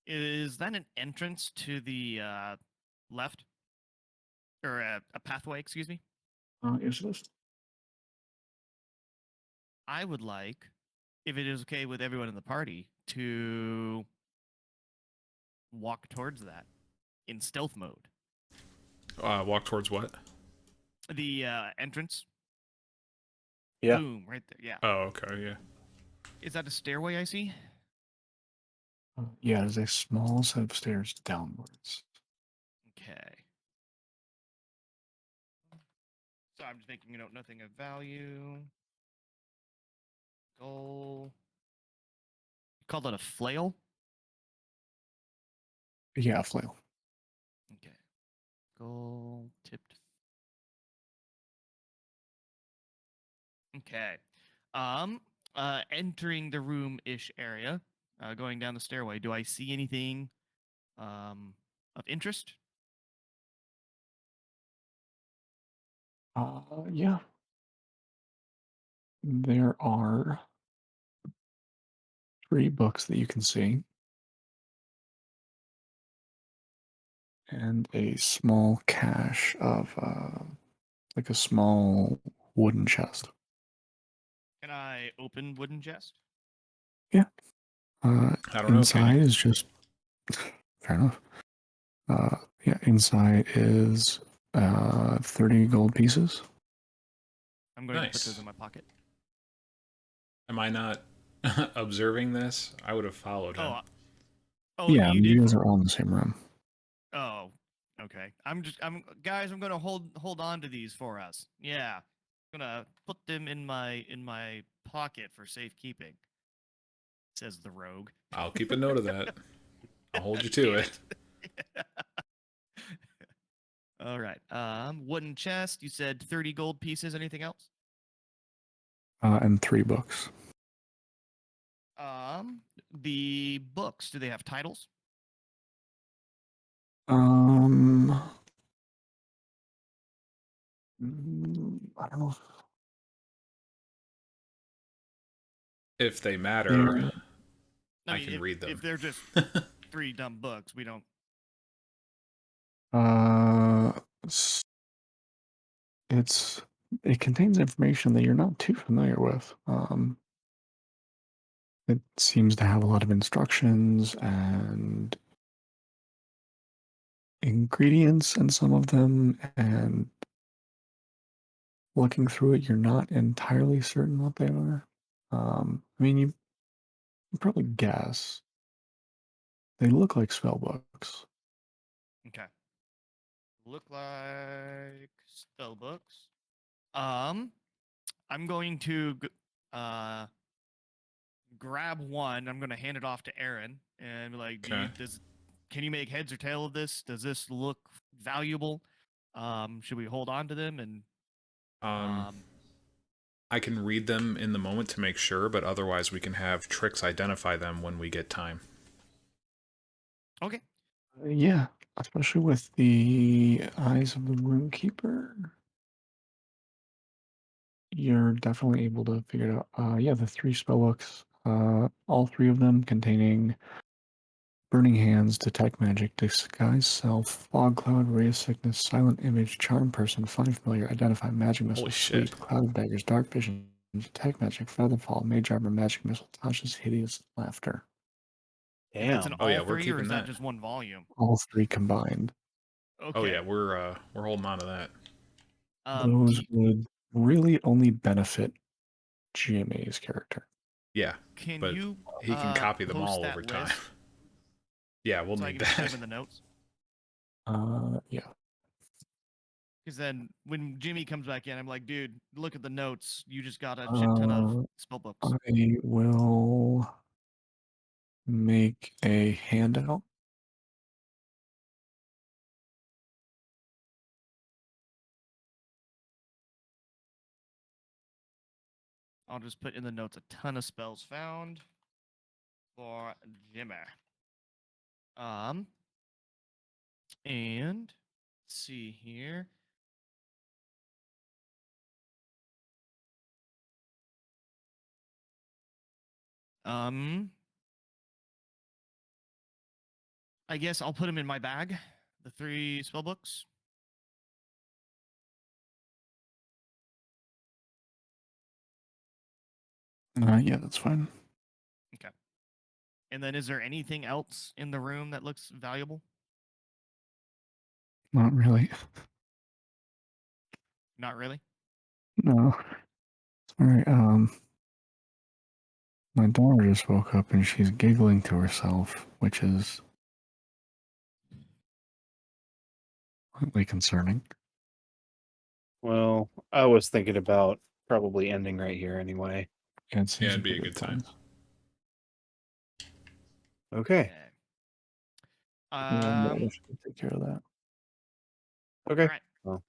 Is that an entrance to the left, or a pathway? Excuse me. Yes, it is. I would like, if it is okay with everyone in the party, to walk towards that in stealth mode. Walk towards what? The entrance. Yeah. Boom, right there. Yeah. Oh, okay, yeah. Is that a stairway I see? Yeah, there's a small set of stairs downwards. Okay. So I'm just making a note. Nothing of value. Goal. You call that a flail? Yeah, a flail. Okay. Goal tipped. Okay. Entering the room-ish area, going down the stairway, do I see anything of interest? Yeah. There are 3 books that you can see, and a small cache of like a small wooden chest. Can I open wooden chest? Yeah. I don't know, can Inside you? is just fair enough. Yeah, inside is 30 gold pieces. I'm going to put Nice. those in my pocket. Am I not observing this? I would have followed him. Oh, Yeah, you you did. guys are all in the same room. Oh, okay. Guys. I'm gonna hold on to these for us. Yeah, I'm gonna put them in my pocket for safekeeping. Says the rogue. I'll keep a note of that. I'll hold you to Damn it. All right. Wooden chest. You said 30 gold pieces. Anything else? And 3 books. The books. Do they have titles? I don't know. If they matter, They're I can read them. If they're just 3 dumb books, we don't. s- it contains information that you're not too familiar with. It seems to have a lot of instructions and ingredients in some of them, and looking through it, you're not entirely certain what they are. I mean, you probably guess. They look like spell books. Okay. Look like spell books. I'm going to grab one. I'm going to hand it off to Aaron and be like, Okay. Can you make heads or tail of this? Does this look valuable? Should we hold on to them and I can read them in the moment to make sure, but otherwise we can have Trix identify them when we get time. Okay. Yeah, especially with the eyes of the Runekeeper. You're definitely able to figure it out. Yeah, the 3 spellbooks, all 3 of them containing Burning Hands, Detect Magic, Disguise Self, Fog Cloud, Ray of Sickness, Silent Image, Charm Person, Find Familiar, Identify, Magic Missile, Holy Sweep, shit. Cloud of Daggers, Dark Vision, Detect Magic, Featherfall, Mage Armor, Magic Missile, Tasha's Hideous Laughter. And that's in Damn. Oh, all yeah, we're three, or keeping is that that. just one volume? All three combined. Okay. Oh yeah, we're holding on to that. Do Those you- would really only benefit GMA's character. Yeah, can but you he can copy them post all that over time. list Yeah, we'll so I need can just put that. them in the notes? Yeah. Because then when Jimmy comes back in, I'm like, dude, look at the notes. You just got a shit ton of spell books. I will make a handout. I'll just put in the notes a ton of spells found for Jimmy. And let's see here. I guess I'll put them in my bag. The 3 spell books. Yeah, that's fine. Okay. And then is there anything else in the room that looks valuable? Not really. Not really. No. Sorry. My daughter just woke up and she's giggling to herself, which is slightly concerning. Well, I was thinking about probably ending right here anyway. Yeah, it seems it'd like be a good time. place. Okay. Yeah, Um. should take care of that. Okay. All right. Well,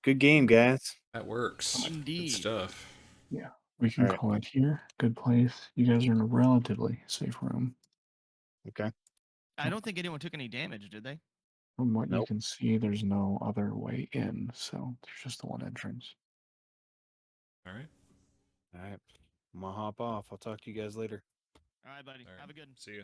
good game, guys. That works. Indeed. Good stuff. Yeah, we can Alright. call it here. Good place. You guys are in a relatively safe room. Okay. I don't think anyone took any damage, did they? From what you Nope. can see, there's no other way in, so there's just the one entrance. All right. All right. I'm gonna hop off. I'll talk to you guys later. All right, buddy. All right. Have a good one. See ya.